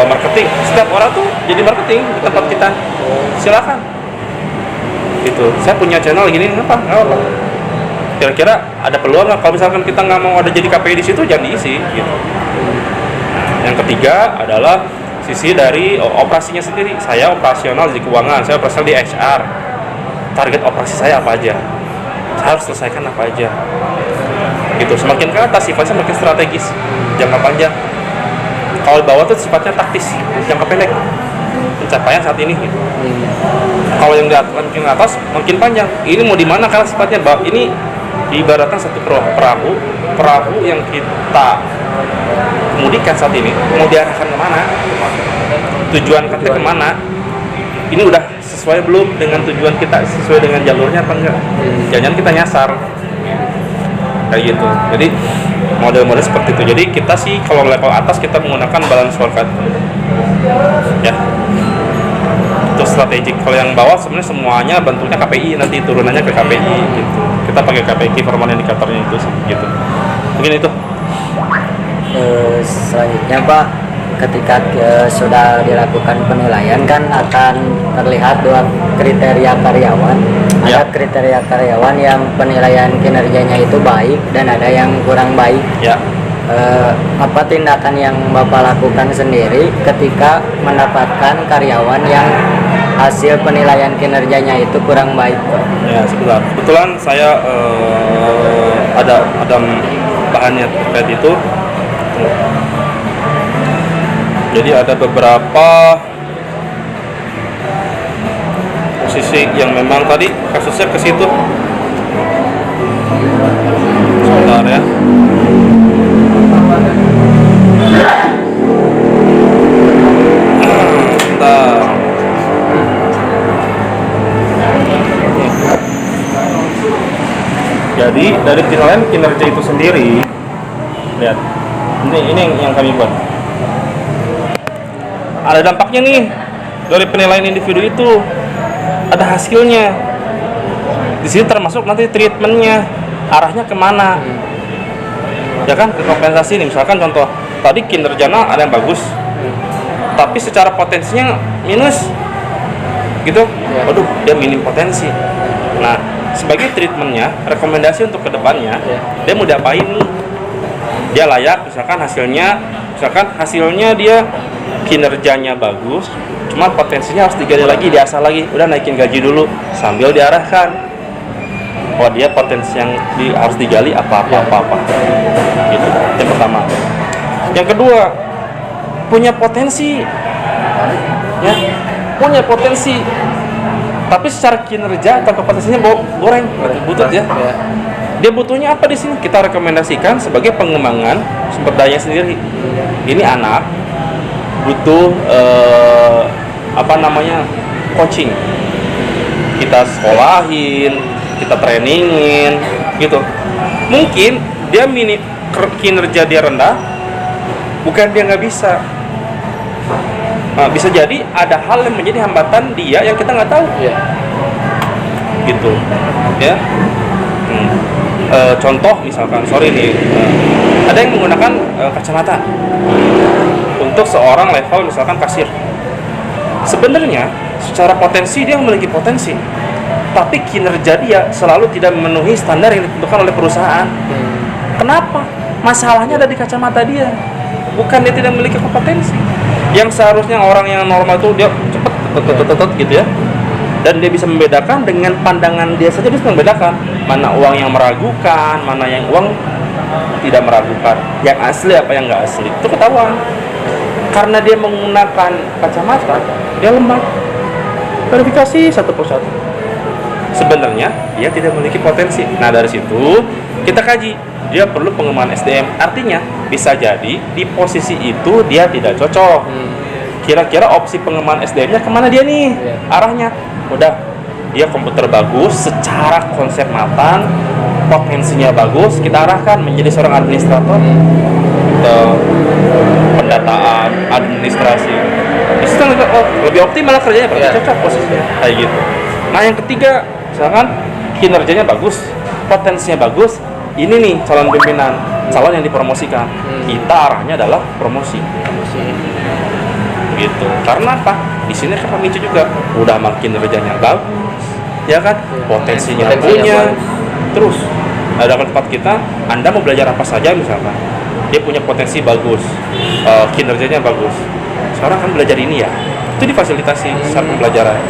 marketing. Setiap orang tuh jadi marketing di tempat kita. Silakan. Gitu. Saya punya channel gini, apa? Kira-kira ada peluang nggak kalau misalkan kita nggak mau ada jadi KPI di situ, jangan diisi. Gitu. Nah, yang ketiga adalah sisi dari operasinya sendiri. Saya operasional di keuangan, saya operasional di HR. target operasi saya apa aja, saya harus selesaikan apa aja gitu. Semakin ke atas sifatnya semakin strategis jangka panjang. Kalau di bawah tuh sifatnya taktis jangka pendek, pencapaian saat ini gitu. Kalau yang di atas makin panjang, ini mau di mana karena sifatnya ini ibaratnya satu perahu yang kita kemudikan saat ini mau diarahkan kemana, tujuan kita kemana, ini udah sesuai belum dengan tujuan kita, sesuai dengan jalurnya apa enggak, jangan kita nyasar kayak gitu. Jadi model-model seperti itu. Jadi kita sih kalau level atas kita menggunakan balance scorecard ya, itu strategik. Kalau yang bawah sebenarnya semuanya bentuknya KPI, nanti turunannya ke KPI gitu. Kita pakai KPI, key performance indicatornya itu sih gitu. Mungkin itu. Selanjutnya Pak, ketika sudah dilakukan penilaian kan akan terlihat dua kriteria karyawan. Ya. Ada kriteria karyawan yang penilaian kinerjanya itu baik dan ada yang kurang baik. Ya. Apa tindakan yang Bapak lakukan sendiri ketika mendapatkan karyawan yang hasil penilaian kinerjanya itu kurang baik, Pak? Ya, sebentar. Kebetulan saya ada bahannya terkait itu. Jadi ada beberapa posisi yang memang tadi kasusnya ke situ. Sebentar ya. Sebentar. Jadi dari penilaian kinerja itu sendiri, lihat, ini yang kami buat. Ada dampaknya nih dari penilaian individu itu, ada hasilnya. Di sini termasuk nanti treatmentnya, arahnya kemana? Ya kan, ke kompensasi nih. Misalkan contoh, tadi kinerjanya ada yang bagus, tapi secara potensinya minus, gitu. Waduh, dia minim potensi. Nah, sebagai treatmentnya, rekomendasi untuk kedepannya, dia mau diapain nih? Dia layak, misalkan hasilnya dia kinerjanya bagus, cuma potensinya harus digali lagi, diasah lagi. Udah naikin gaji dulu sambil diarahkan. Oh, dia potensi yang harus digali apa. Gitu. Yang pertama. Yang kedua, punya potensi. Ya, punya potensi. Tapi secara kinerja atau kompetensinya goreng, butut ya. Dia butuhnya apa di sini? Kita rekomendasikan sebagai pengembangan sumber daya sendiri. Ini anak butuh coaching. Kita sekolahin, kita trainingin, gitu. Mungkin dia kinerja dia rendah, bukan dia nggak bisa. Nah, bisa jadi ada hal yang menjadi hambatan dia yang kita nggak tahu. Gitu, ya. Contoh misalkan, ada yang menggunakan kacamata untuk seorang level misalkan kasir. Sebenarnya secara potensi dia memiliki potensi, tapi kinerja dia selalu tidak memenuhi standar yang ditentukan oleh perusahaan. Kenapa? Masalahnya ada di kacamata dia, bukan dia tidak memiliki kompetensi. Yang seharusnya orang yang normal itu dia cepet gitu ya, dan dia bisa membedakan dengan pandangan dia saja, dia bisa membedakan mana uang yang meragukan, mana yang uang tidak meragukan, yang asli apa yang nggak asli, itu ketahuan. Karena dia menggunakan kacamata, dia lemah. Verifikasi satu persatu. Sebenarnya dia tidak memiliki potensi. Nah, dari situ kita kaji, dia perlu pengembangan SDM. Artinya bisa jadi di posisi itu dia tidak cocok. Kira-kira opsi pengembangan SDM-nya kemana dia nih? Arahnya udah, dia komputer bagus, secara konsep matang, potensinya bagus, kita arahkan menjadi seorang administrator atau pendataan, administrasi. Itu lebih optimal kerjanya, cocok posisinya kayak gitu. Nah, yang ketiga, misalkan kinerjanya bagus, potensinya bagus, ini nih calon pimpinan, calon yang dipromosikan. Kita arahnya adalah promosi. Gitu. Karena apa? Di sini kan pemicu juga, udah makin kinerjanya bagus, ya kan? Potensinya punya. Terus ada tempat kita, Anda mau belajar apa saja misalkan, dia punya potensi bagus, kinerjanya bagus. Sekarang kan belajar ini ya, itu difasilitasi saat pembelajaran,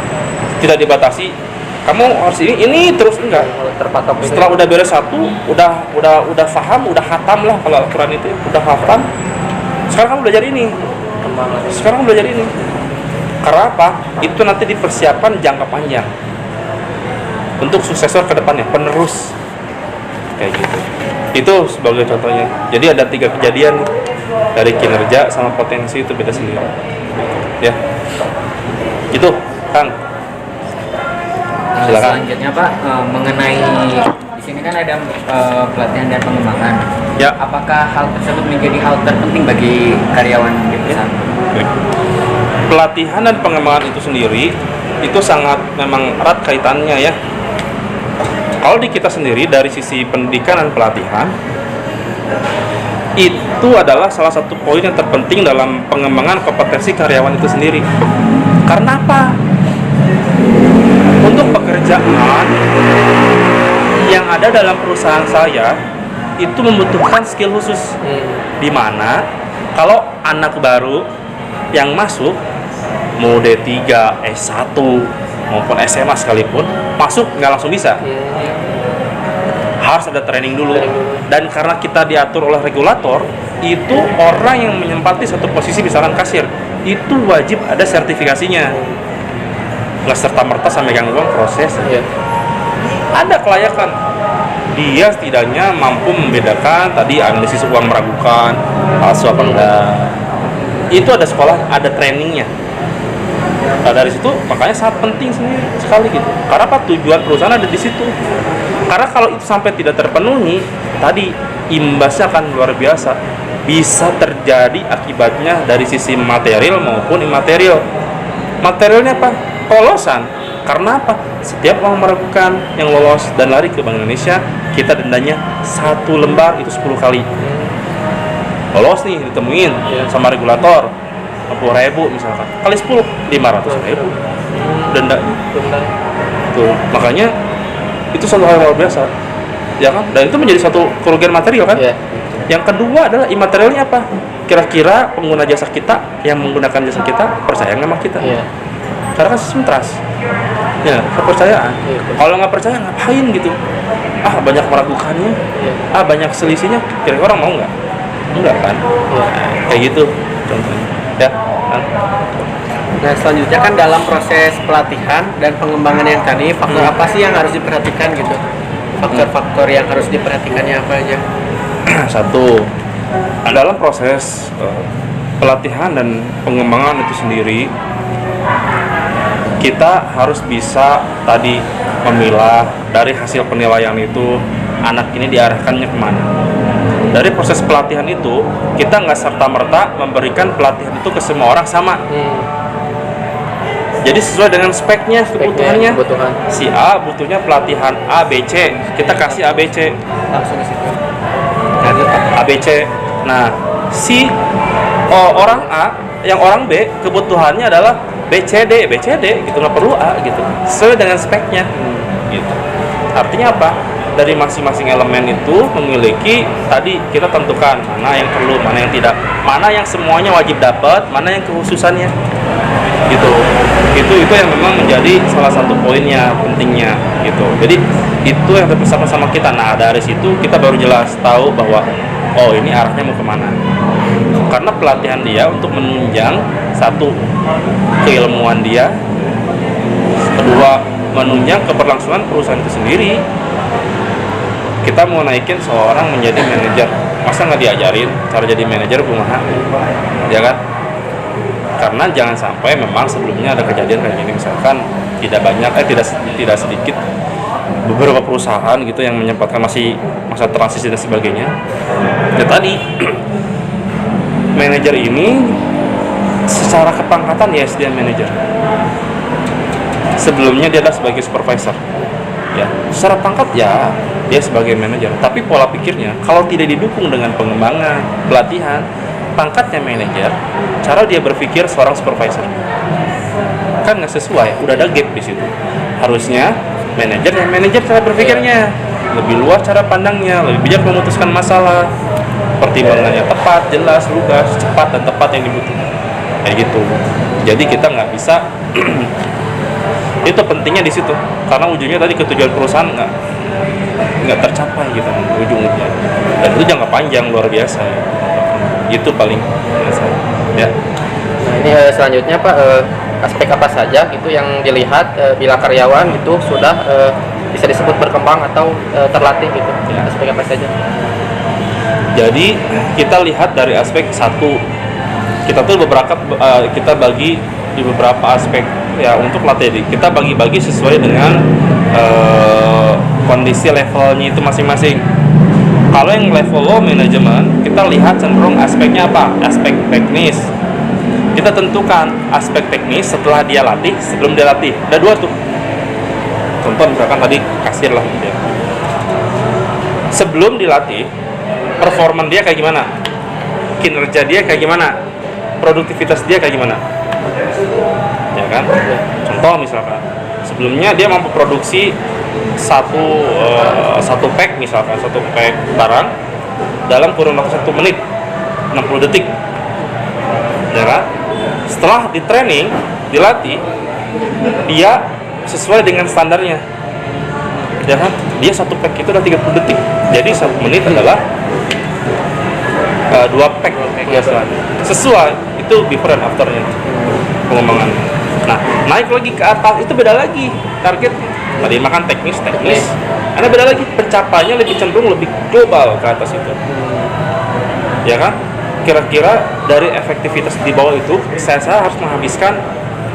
tidak dibatasi kamu harus ini terus, enggak. Terpatok gitu. Setelah udah beres satu, udah paham, udah hatam lah kalau Al-Quran itu, udah hatam. Sekarang kamu belajar ini. Sekarang kamu belajar ini. Karena apa? Itu nanti dipersiapkan jangka panjang untuk suksesor ke depannya, penerus. Kayak gitu. Itu sebagai contohnya. Jadi ada 3 kejadian nih. Dari kinerja sama potensi itu beda sendiri. Ya. Itu, Kang. Silakan. Selanjutnya Pak, mengenai di sini kan ada pelatihan dan pengembangan. Ya. Apakah hal tersebut menjadi hal terpenting bagi karyawan di perusahaan? Pelatihan dan pengembangan itu sendiri itu sangat memang erat kaitannya ya. Kalau di kita sendiri dari sisi pendidikan dan pelatihan itu adalah salah satu poin yang terpenting dalam pengembangan kompetensi karyawan itu sendiri. Karena apa? Untuk pekerjaan yang ada dalam perusahaan saya itu membutuhkan skill khusus. Di mana kalau anak baru yang masuk mau D3, S1 maupun SMA sekalipun masuk nggak langsung bisa. Harus ada training dulu. Dan karena kita diatur oleh regulator, itu orang yang menempati satu posisi misalkan kasir, itu wajib ada sertifikasinya. Nggak serta-merta sampai megang uang proses. Ada kelayakan. Dia setidaknya mampu membedakan tadi analisis uang meragukan, palsu apa enggak. Itu ada sekolah, ada trainingnya. Nah, dari situ makanya sangat penting sekali gitu. Karena apa? Tujuan perusahaan ada di situ. Karena kalau itu sampai tidak terpenuhi, tadi imbasnya akan luar biasa. Bisa terjadi akibatnya dari sisi material maupun imaterial. Materialnya apa? Kelolosan. Karena apa? Setiap orang meragukan yang lolos dan lari ke Bank Indonesia, kita dendanya 1 lembar itu 10 kali. Lolos nih ditemuin sama regulator 50.000 misalkan, kali 10 500.000 denda. Tuh, makanya itu satu hal yang luar biasa, ya kan? Dan itu menjadi satu kerugian material kan? Yang kedua adalah imaterialnya apa? Kira-kira pengguna jasa kita yang menggunakan jasa kita percaya nggak sama kita? Karena kan sistem trust, ya kepercayaan. Kalau nggak percaya ngapain gitu? Banyak meragukannya, banyak selisihnya. Kira-kira orang mau nggak? Enggak kan? Kayak gitu contohnya. Ya. Nah, selanjutnya kan dalam proses pelatihan dan pengembangan yang tadi, faktor apa sih yang harus diperhatikan gitu? Faktor-faktor yang harus diperhatikannya apa aja? Satu, dalam proses pelatihan dan pengembangan itu sendiri, kita harus bisa tadi memilah dari hasil penilaian itu anak ini diarahkannya kemana. Dari proses pelatihan itu, kita nggak serta-merta memberikan pelatihan itu ke semua orang sama. Jadi sesuai dengan speknya, kebutuhannya. Si A butuhnya pelatihan A, B, C. Kita kasih A, B, C. Langsung ke situ. A, B, C. Nah, si orang A, yang orang B, kebutuhannya adalah B, C, D. B, C, D. Gitu, nggak perlu A, gitu. Sesuai dengan speknya. Gitu. Artinya apa? Dari masing-masing elemen itu memiliki tadi kita tentukan mana yang perlu, mana yang tidak, mana yang semuanya wajib dapat, mana yang kekhususannya, gitu. Itu yang memang menjadi salah satu poinnya pentingnya, gitu. Jadi itu yang terpisah sama kita. Nah, dari situ kita baru jelas tahu bahwa ini arahnya mau kemana. Karena pelatihan dia untuk menunjang satu keilmuan dia, kedua menunjang keberlangsungan perusahaan itu sendiri. Kita mau naikin seorang menjadi manajer, masa nggak diajarin cara jadi manajer kumaha, ya kan? Karena jangan sampai memang sebelumnya ada kejadian kayak gini, misalkan tidak sedikit beberapa perusahaan gitu yang menyempatkan masih masa transisi dan sebagainya. Ya tadi manajer ini secara kepangkatan ya dia manajer. Sebelumnya dia adalah sebagai supervisor. Ya, secara pangkat ya dia sebagai manajer, tapi pola pikirnya kalau tidak didukung dengan pengembangan, pelatihan, pangkatnya manajer, cara dia berpikir seorang supervisor kan nggak sesuai, udah ada gap di situ. Harusnya manajer cara berpikirnya lebih luas, cara pandangnya lebih bijak memutuskan masalah, pertimbangannya tepat, jelas, lugas, cepat dan tepat yang dibutuhkan, kayak gitu. Jadi kita nggak bisa Itu pentingnya di situ, karena ujungnya tadi ketujuan perusahaan nggak tercapai gitu ujung-ujungnya, dan itu jangka panjang luar biasa. Itu paling biasa ya. Nah ini selanjutnya Pak, aspek apa saja gitu yang dilihat bila karyawan itu sudah bisa disebut berkembang atau terlatih gitu, Ya. aspek apa saja? Jadi kita lihat dari aspek satu, kita tuh kita bagi di beberapa aspek ya untuk latih. Kita bagi-bagi sesuai dengan kondisi levelnya itu masing-masing. Kalau yang level low manajemen, kita lihat cenderung aspeknya apa? Aspek teknis. Kita tentukan aspek teknis setelah dia latih, sebelum dia latih. Ada dua tuh. Contoh misalkan tadi kasir lah gitu ya. Sebelum dilatih, performa dia kayak gimana? Kinerja dia kayak gimana? Produktivitas dia kayak gimana? Ya kan? Contoh misalkan, sebelumnya dia mampu produksi satu pack misalkan, satu pack barang dalam kurun waktu 1 menit 60 detik, ya kan? Setelah di training, dilatih, dia sesuai dengan standarnya, ya kan? Dia satu pack itu udah 30 detik, jadi 1 menit adalah 2 pack penghasilan. Sesuai, itu before dan afternya pengembangan. Nah, naik lagi ke atas itu beda lagi target. Tadi makan teknis, karena beda lagi, pencapaiannya lebih cenderung lebih global ke atas itu, ya kan? Kira-kira dari efektivitas di bawah itu, saya harus menghabiskan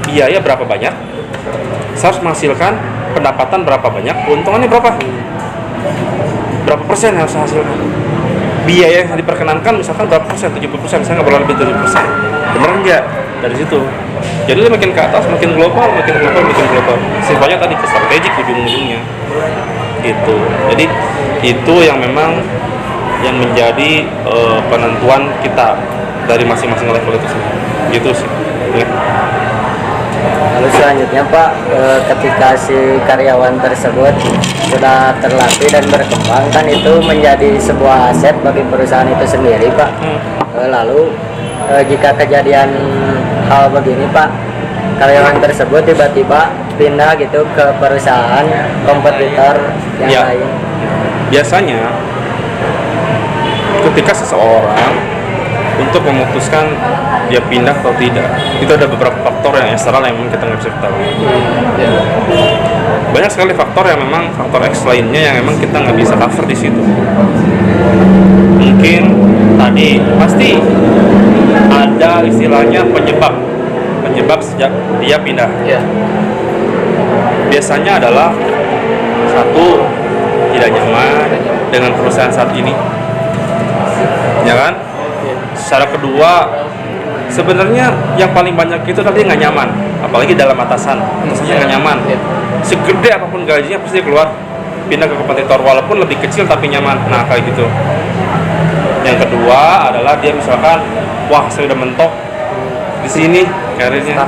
biaya berapa banyak, saya harus menghasilkan pendapatan berapa banyak, keuntungannya berapa persen yang harus saya hasilkan, biaya yang diperkenankan misalkan berapa persen, 70%, saya nggak boleh lebih 70%, bener nggak? Dari situ, jadi lu makin ke atas, makin global. Sifatnya tadi ke strategik ujung-ujungnya, gitu. Jadi itu yang memang yang menjadi penentuan kita dari masing-masing level itu sih, gitu sih. Ya. Lalu selanjutnya Pak, ketika si karyawan tersebut sudah terlatih dan berkembang, kan itu menjadi sebuah aset bagi perusahaan itu sendiri Pak. Lalu jika kejadian hal begini Pak, karyawan tersebut tiba-tiba pindah gitu ke perusahaan kompetitor yang Ya. lain. Biasanya ketika seseorang untuk memutuskan dia pindah atau tidak, itu ada beberapa faktor yang eksternal yang memang kita nggak bisa ketahui. Banyak sekali faktor yang memang faktor X lainnya yang memang kita nggak bisa cover di situ. Mungkin tadi pasti ada istilahnya penyebab sejak dia pindah. Ya. Biasanya adalah satu, tidak nyaman dengan perusahaan saat ini, ya kan? Secara kedua, sebenarnya yang paling banyak itu tadi nggak nyaman, apalagi dalam atasannya nggak nyaman. Segede apapun gajinya pasti keluar, pindah ke kompetitor walaupun lebih kecil tapi nyaman. Nah kayak gitu. Yang kedua adalah dia misalkan, wah saya udah mentok di sini karirnya,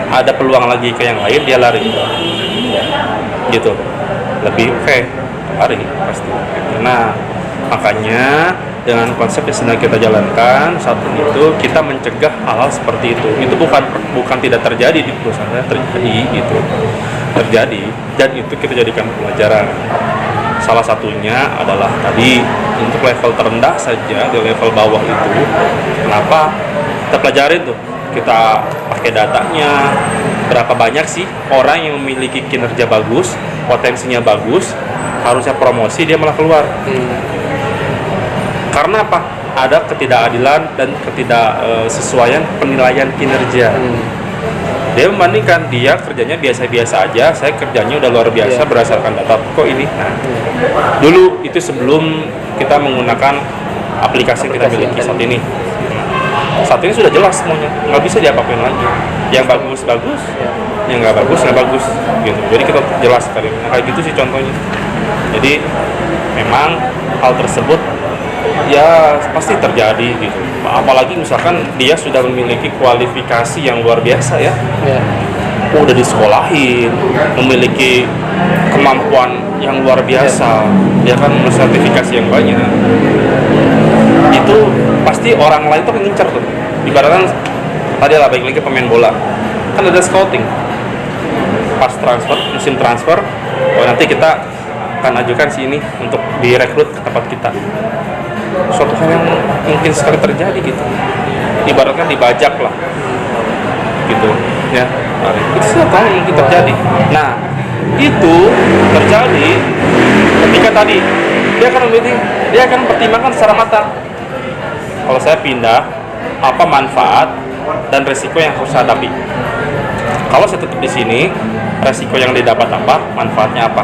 ada peluang lagi ke yang lain, dia lari, gitu. Lebih lari pasti. Nah makanya dengan konsep yang sedang kita jalankan saat ini itu, kita mencegah hal-hal seperti itu. Itu bukan tidak terjadi di perusahaan, terjadi gitu, terjadi, dan itu kita jadikan pelajaran. Salah satunya adalah tadi untuk level terendah saja, di level bawah itu, kenapa kita pelajarin tuh, kita pakai datanya, berapa banyak sih orang yang memiliki kinerja bagus, potensinya bagus, harusnya promosi dia malah keluar. Karena apa? Ada ketidakadilan dan ketidaksesuaian penilaian kinerja. Dia membandingkan, dia kerjanya biasa-biasa aja, saya kerjanya udah luar biasa berdasarkan data kok ini. Nah, dulu itu sebelum kita menggunakan aplikasi yang kita miliki saat ini. Saat ini sudah jelas semuanya, nggak bisa diapa-apain lagi. Yang bagus bagus, yang nggak bagus nggak bagus, gitu. Jadi kita jelas sekali. Nah, kayak gitu sih contohnya. Jadi memang hal tersebut ya pasti terjadi gitu. Apalagi misalkan dia sudah memiliki kualifikasi yang luar biasa ya. Udah disekolahin, memiliki kemampuan yang luar biasa, dia kan sertifikasi yang banyak. Itu pasti orang lain tuh ngincar tuh. Ibaratkan tadi lah, baik lagi pemain bola, kan ada scouting. pas transfer, musim transfer, oh nanti kita akan ajukan si ini untuk direkrut ke tempat kita. Suatu hal yang mungkin sekali terjadi gitu, ibaratkan dibajak lah gitu ya. Nah, itu suatu hal yang mungkin terjadi. Nah itu terjadi ketika tadi dia akan pertimbangkan secara matang. Kalau saya pindah, apa manfaat dan resiko yang harus saya hadapi. Kalau saya tetap di sini, resiko yang didapat apa, manfaatnya apa.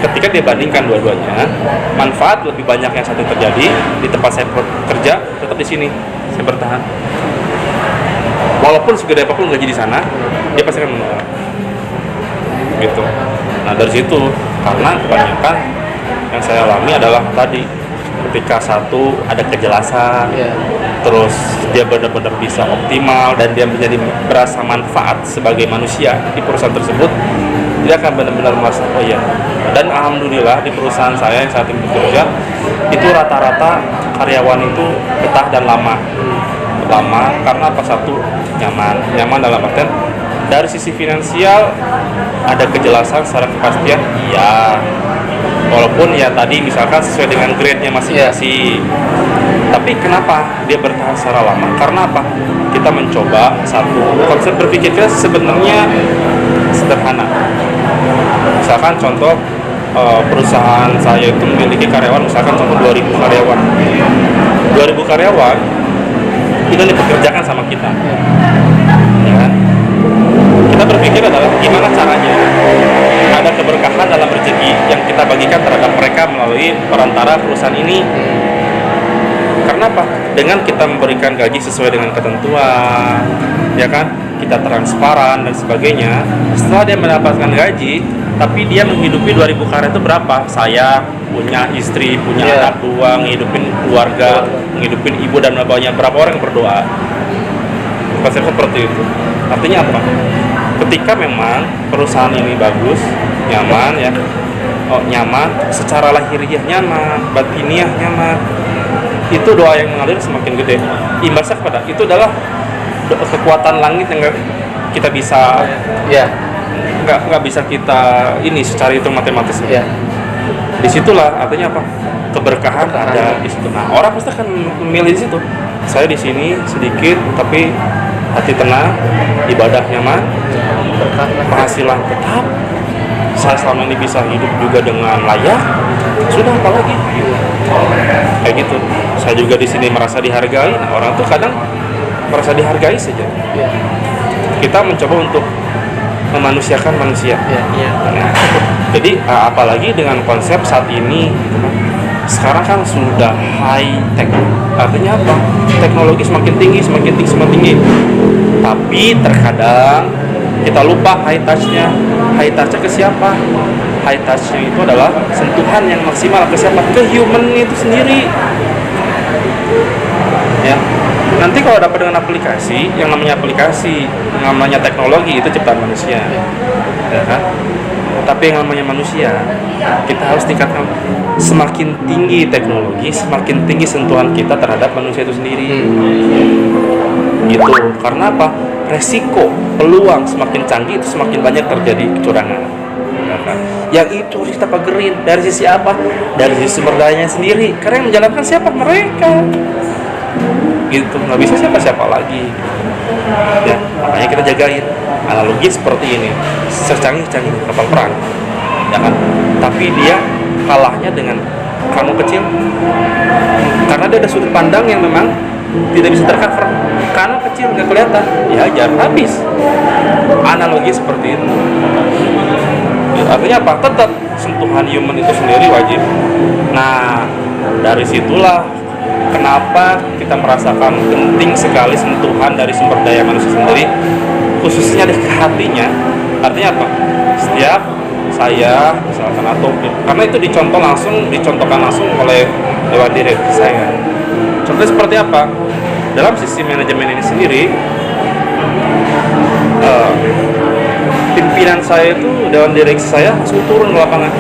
Ketika dia bandingkan dua-duanya, manfaat lebih banyak yang satu terjadi di tempat saya kerja, tetap di sini saya bertahan. Walaupun segede apapun gaji di sana, dia pasti akan menolak. Gitu. Nah dari situ, karena kebanyakan yang saya alami adalah tadi, ketika satu ada kejelasan, terus dia benar-benar bisa optimal dan dia menjadi berasa manfaat sebagai manusia di perusahaan tersebut, dia akan benar-benar merasa oh iya. Dan alhamdulillah di perusahaan saya yang saat ini bekerja itu rata-rata karyawan itu betah dan lama karena apa, satu nyaman dalam artian dari sisi finansial ada kejelasan secara kepastian, iya. Walaupun ya tadi misalkan sesuai dengan grade-nya masing-masing. Tapi kenapa dia bertahan secara lama? Karena apa? Kita mencoba satu konsep berpikir kita sebenarnya sederhana. Misalkan contoh perusahaan saya itu memiliki karyawan, misalkan contoh 2.000 karyawan. 2.000 karyawan itu dipekerjakan sama kita. Ya kan? Kita berpikir adalah gimana caranya ada keberkahan dalam rezeki yang kita bagikan terhadap mereka melalui perantara perusahaan ini. Karena apa? Dengan kita memberikan gaji sesuai dengan ketentuan, ya kan? Kita transparan dan sebagainya. Setelah dia mendapatkan gaji, tapi dia menghidupi 2.000 karyawan itu berapa? Saya punya istri, punya anak dua, ngehidupin keluarga, ngehidupin ibu dan bapaknya. Berapa orang yang berdoa? Konsep seperti itu. Artinya apa? Ketika memang perusahaan ini bagus, nyaman ya, nyaman, secara lahiriah nyaman, batiniah nyaman, itu doa yang mengalir semakin gede. Imbasnya kepada itu adalah kekuatan langit yang kita bisa, nggak bisa kita ini secara itu matematis. Disitulah artinya apa? Keberkahan ada di situ. Nah orang pasti akan memilih di situ. Saya di sini sedikit tapi hati tenang, ibadah nyaman, penghasilan tetap, saya selama ini bisa hidup juga dengan layak, sudah apalagi kayak gitu. Saya juga di sini merasa dihargai. Nah, orang tuh kadang merasa dihargai saja. Kita mencoba untuk memanusiakan manusia. Nah, jadi apalagi dengan konsep saat ini gitu kan. Sekarang kan sudah high tech. Artinya apa? Teknologi semakin tinggi. Tapi terkadang kita lupa high touch-nya. High touch-nya ke siapa? High touch-nya itu adalah sentuhan yang maksimal ke siapa? Ke human itu sendiri. Ya. Nanti kalau dapat dengan aplikasi, yang namanya teknologi itu ciptaan manusia. Ya kan? Tapi yang namanya manusia, kita harus tingkatkan. Semakin tinggi teknologi, semakin tinggi sentuhan kita terhadap manusia itu sendiri. Gitu. Karena apa? Resiko, peluang semakin canggih itu semakin banyak terjadi kecurangan. Ya kan? Yang itu harus kita pagerin. Dari sisi apa? Dari sisi sumber dayanya sendiri. Karena yang menjalankan siapa? Mereka. Gitu. Nggak bisa siapa-siapa lagi. Ya, makanya kita jagain. Analogi seperti ini, secanggih-canggih kapal perang, ya kan? Tapi dia kalahnya dengan kano kecil, karena dia ada sudut pandang yang memang tidak bisa tercover. Kano kecil nggak kelihatan, ya hajar habis. Analogi seperti itu. Artinya apa? Tetap sentuhan human itu sendiri wajib. Nah, dari situlah kenapa kita merasakan penting sekali sentuhan dari sumber daya manusia sendiri, khususnya di hatinya. Artinya apa? Setiap saya misalkan atau karena itu dicontohkan langsung oleh dewan direksi saya. Contohnya seperti apa? Dalam sisi manajemen ini sendiri, pimpinan saya itu, dewan direksi saya langsung turun ke lapangan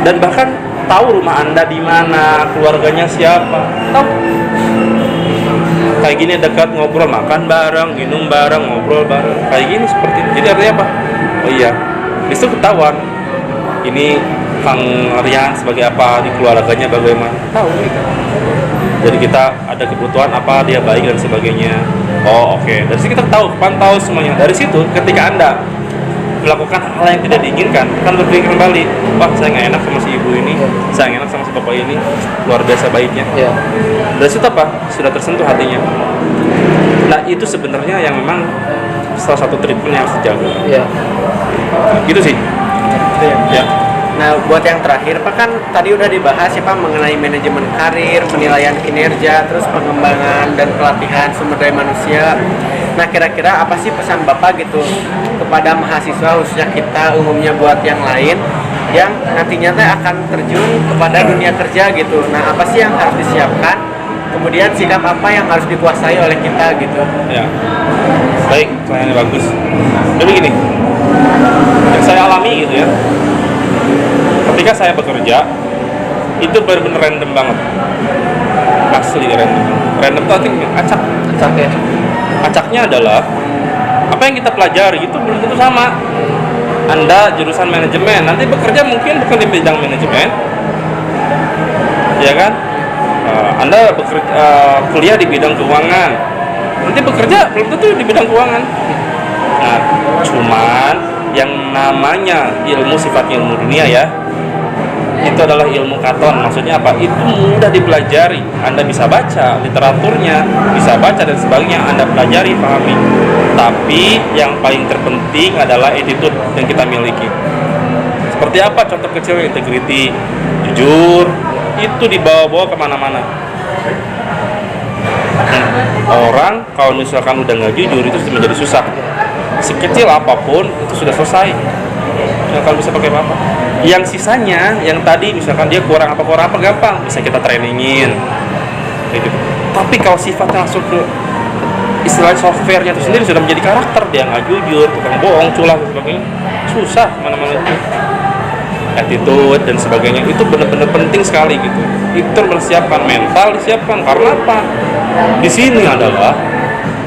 dan bahkan tahu rumah Anda di mana, keluarganya siapa, tahu. Kayak gini dekat, ngobrol, makan bareng, minum bareng, ngobrol bareng, kayak gini seperti itu. Jadi artinya apa? Oh iya, Di situ ketahuan ini Kang Rian sebagai apa, di keluarganya bagaimana, tahu gitu. Jadi kita ada kebutuhan apa, dia baik dan sebagainya. Oh oke. Dari situ kita tahu, pantau semuanya. Dari situ ketika Anda melakukan hal yang tidak diinginkan, kan berpikir kembali, wah saya nggak enak sama si ibu ini, saya nggak enak sama si bapak ini, luar biasa baiknya. Ya. Dari situ apa? Sudah tersentuh hatinya. Nah itu sebenarnya yang memang salah satu treatment yang harus dijaga. Ya. Gitu sih. Ya. Nah, buat yang terakhir, Pak, kan tadi udah dibahas ya Pak mengenai manajemen karir, penilaian kinerja, terus pengembangan dan pelatihan sumber daya manusia. Nah, kira-kira apa sih pesan Bapak gitu kepada mahasiswa, khususnya kita umumnya buat yang lain yang nantinya teh akan terjun kepada dunia kerja gitu. Nah, apa sih yang harus disiapkan? Kemudian sikap apa yang harus dikuasai oleh kita gitu. Ya. Baik, pertanyaannya bagus. Jadi gini, yang saya alami gitu ya, ketika saya bekerja itu benar-benar random banget, asli random tuh artinya acak Ya. acaknya adalah apa yang kita pelajari itu belum tentu sama. Anda jurusan manajemen, nanti bekerja mungkin bukan di bidang manajemen, ya kan? Anda kuliah di bidang keuangan, nanti bekerja belum tentu di bidang keuangan. Nah, cuman yang namanya ilmu sifatnya ilmu dunia ya, itu adalah ilmu katon. Maksudnya apa? Itu mudah dipelajari. Anda bisa baca literaturnya, bisa baca dan sebagainya, Anda pelajari, pahami. Tapi yang paling terpenting adalah attitude yang kita miliki. Seperti apa? Contoh kecil, integrity, jujur, itu dibawa-bawa kemana-mana. Orang kalau misalkan udah nggak jujur itu sudah menjadi susah. Sekecil apapun itu sudah selesai. Nah, kalau bisa pakai apa? Yang sisanya, yang tadi misalkan dia kurang apa gampang, bisa kita trainingin. Gitu. Tapi kalau sifatnya langsung ke istilah softwarenya itu sendiri sudah menjadi karakter, dia nggak jujur, tukang bohong, culah dan sebagainya, susah mana-mana itu. Attitude dan sebagainya itu benar-benar penting sekali gitu. Itu mempersiapkan mental, disiapkan karena apa? Di sini adalah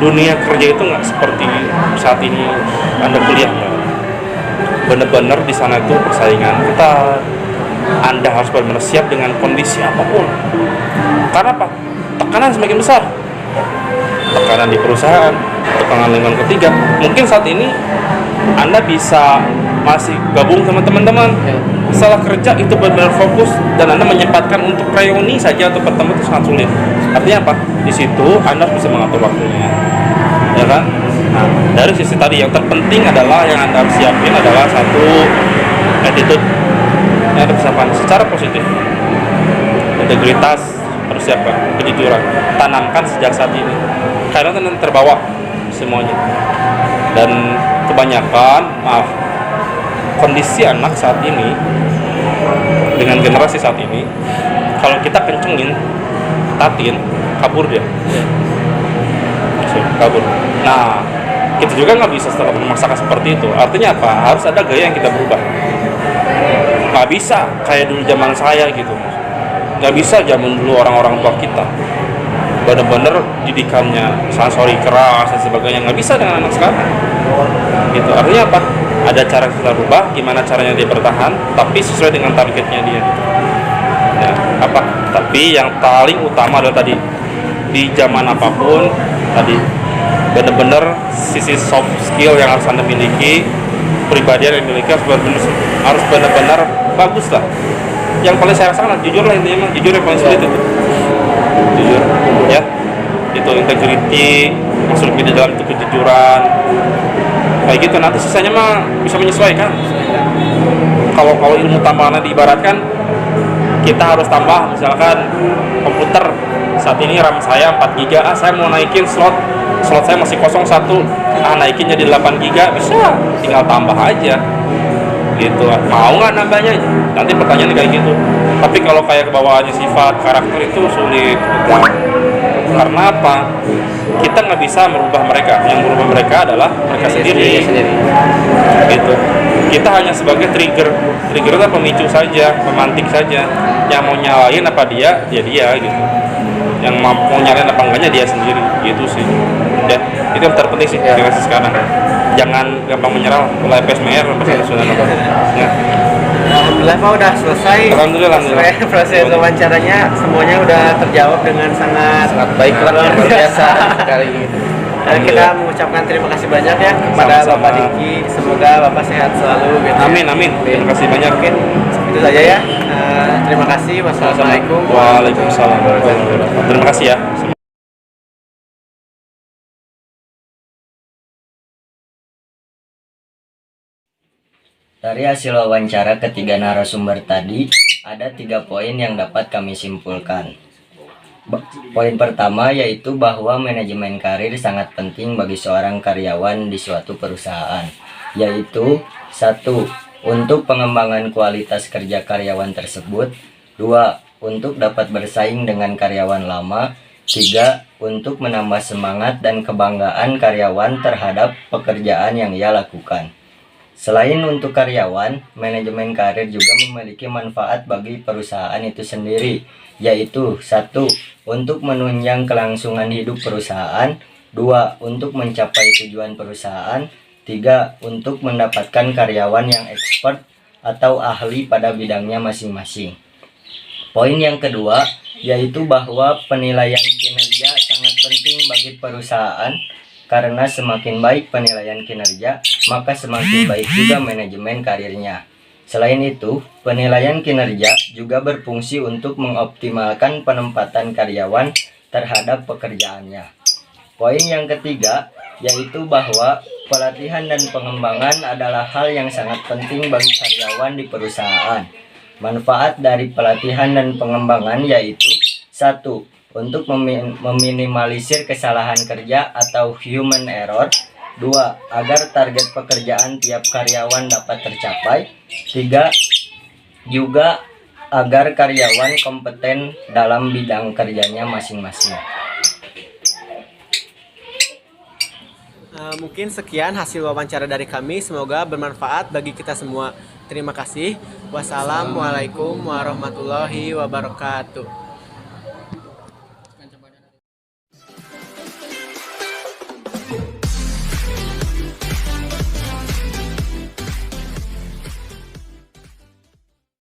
dunia kerja itu nggak seperti saat ini Anda kuliah ya. Benar-benar di sana itu persaingan ketat. Anda harus benar-benar siap dengan kondisi apapun. Karena apa? Tekanan semakin besar. Tekanan di perusahaan, tekanan lingkungan ketiga. Mungkin saat ini Anda bisa masih gabung sama teman-teman. Setelah kerja itu benar-benar fokus dan Anda menyempatkan untuk reuni saja atau bertemu itu sangat sulit. Artinya apa? Di situ Anda bisa mengatur waktunya, ya kan? Nah, dari sisi tadi yang terpenting adalah yang Anda harus siapin adalah satu attitude yang harus disiapkan secara positif, integritas harus siapkan, kejujuran tanamkan sejak saat ini karena nanti terbawa semuanya. Dan kebanyakan kondisi anak saat ini dengan generasi saat ini, kalau kita kencengin, tatin, kabur dia, kabur. Nah, kita juga nggak bisa setelah memaksakan seperti itu. Artinya apa? Harus ada gaya yang kita berubah. Nggak bisa kayak dulu zaman saya gitu. Nggak bisa zaman dulu orang-orang tua kita. Bener-bener didikannya sensori keras dan sebagainya, nggak bisa dengan anak sekarang. Gitu. Artinya apa? Ada cara kita rubah, gimana caranya dia bertahan, tapi sesuai dengan targetnya dia. Ya, apa? Tapi yang paling utama adalah tadi di zaman apapun tadi benar-benar sisi soft skill yang harus Anda miliki, pribadian yang dimiliki harus benar-benar bagus lah. Yang paling saya rasakan jujur lah, intinya jujur yang paling sulit itu. Jujur, ya. Itu integrity, masuk di dalam itu kejujuran. Kayak gitu, nanti sisanya mah bisa menyesuaikan. Kalau ilmu tambahannya diibaratkan, kita harus tambah misalkan komputer saat ini RAM saya 4 GB, saya mau naikin slot saya masih kosong 1, naikin jadi 8 GB, bisa tinggal tambah aja gitu. Mau nggak nambahnya? Nanti pertanyaan kayak gitu. Tapi kalau kayak kebawaannya sifat karakter itu sulit gitu. Karena apa? Kita nggak bisa merubah mereka, yang merubah mereka adalah mereka sendiri. Gitu. Kita hanya sebagai trigger itu pemicu saja, pemantik saja. Yang mau nyalain apa dia gitu. Yang mau nyalain apa enggaknya dia sendiri, gitu sih. Ya, itu yang terpenting sih generasi sekarang. jangan gampang menyerah oleh PSMR ya. Alhamdulillah Pak udah selesai. Alhamdulillah. Proses wawancaranya semuanya udah terjawab dengan sangat Baik lah, luar biasa sekali. Kita mengucapkan terima kasih banyak ya kepada Sama-sama. Bapak Diki. Semoga Bapak sehat selalu gitu. Amin amin. Terima kasih banyak. Mungkin itu saja ya. Terima kasih. Wassalamualaikum. Waalaikumsalam warahmatullahi wabarakatuh. Terima kasih ya. Dari hasil wawancara ketiga narasumber tadi, ada 3 poin yang dapat kami simpulkan. Poin pertama yaitu bahwa manajemen karir sangat penting bagi seorang karyawan di suatu perusahaan, yaitu 1. Untuk pengembangan kualitas kerja karyawan tersebut, 2. Untuk dapat bersaing dengan karyawan lama, 3. Untuk menambah semangat dan kebanggaan karyawan terhadap pekerjaan yang ia lakukan. Selain untuk karyawan, manajemen karir juga memiliki manfaat bagi perusahaan itu sendiri, yaitu 1. Untuk menunjang kelangsungan hidup perusahaan, 2. Untuk mencapai tujuan perusahaan, 3. Untuk mendapatkan karyawan yang expert atau ahli pada bidangnya masing-masing. Poin yang kedua, yaitu bahwa penilaian kinerja sangat penting bagi perusahaan. Karena semakin baik penilaian kinerja, maka semakin baik juga manajemen karirnya. Selain itu, penilaian kinerja juga berfungsi untuk mengoptimalkan penempatan karyawan terhadap pekerjaannya. Poin yang ketiga, yaitu bahwa pelatihan dan pengembangan adalah hal yang sangat penting bagi karyawan di perusahaan. Manfaat dari pelatihan dan pengembangan yaitu 1. Untuk meminimalisir kesalahan kerja atau human error. 2. Agar target pekerjaan tiap karyawan dapat tercapai. 3. Juga agar karyawan kompeten dalam bidang kerjanya masing-masing. Mungkin sekian hasil wawancara dari kami. Semoga bermanfaat bagi kita semua. Terima kasih. Wassalamualaikum warahmatullahi wabarakatuh.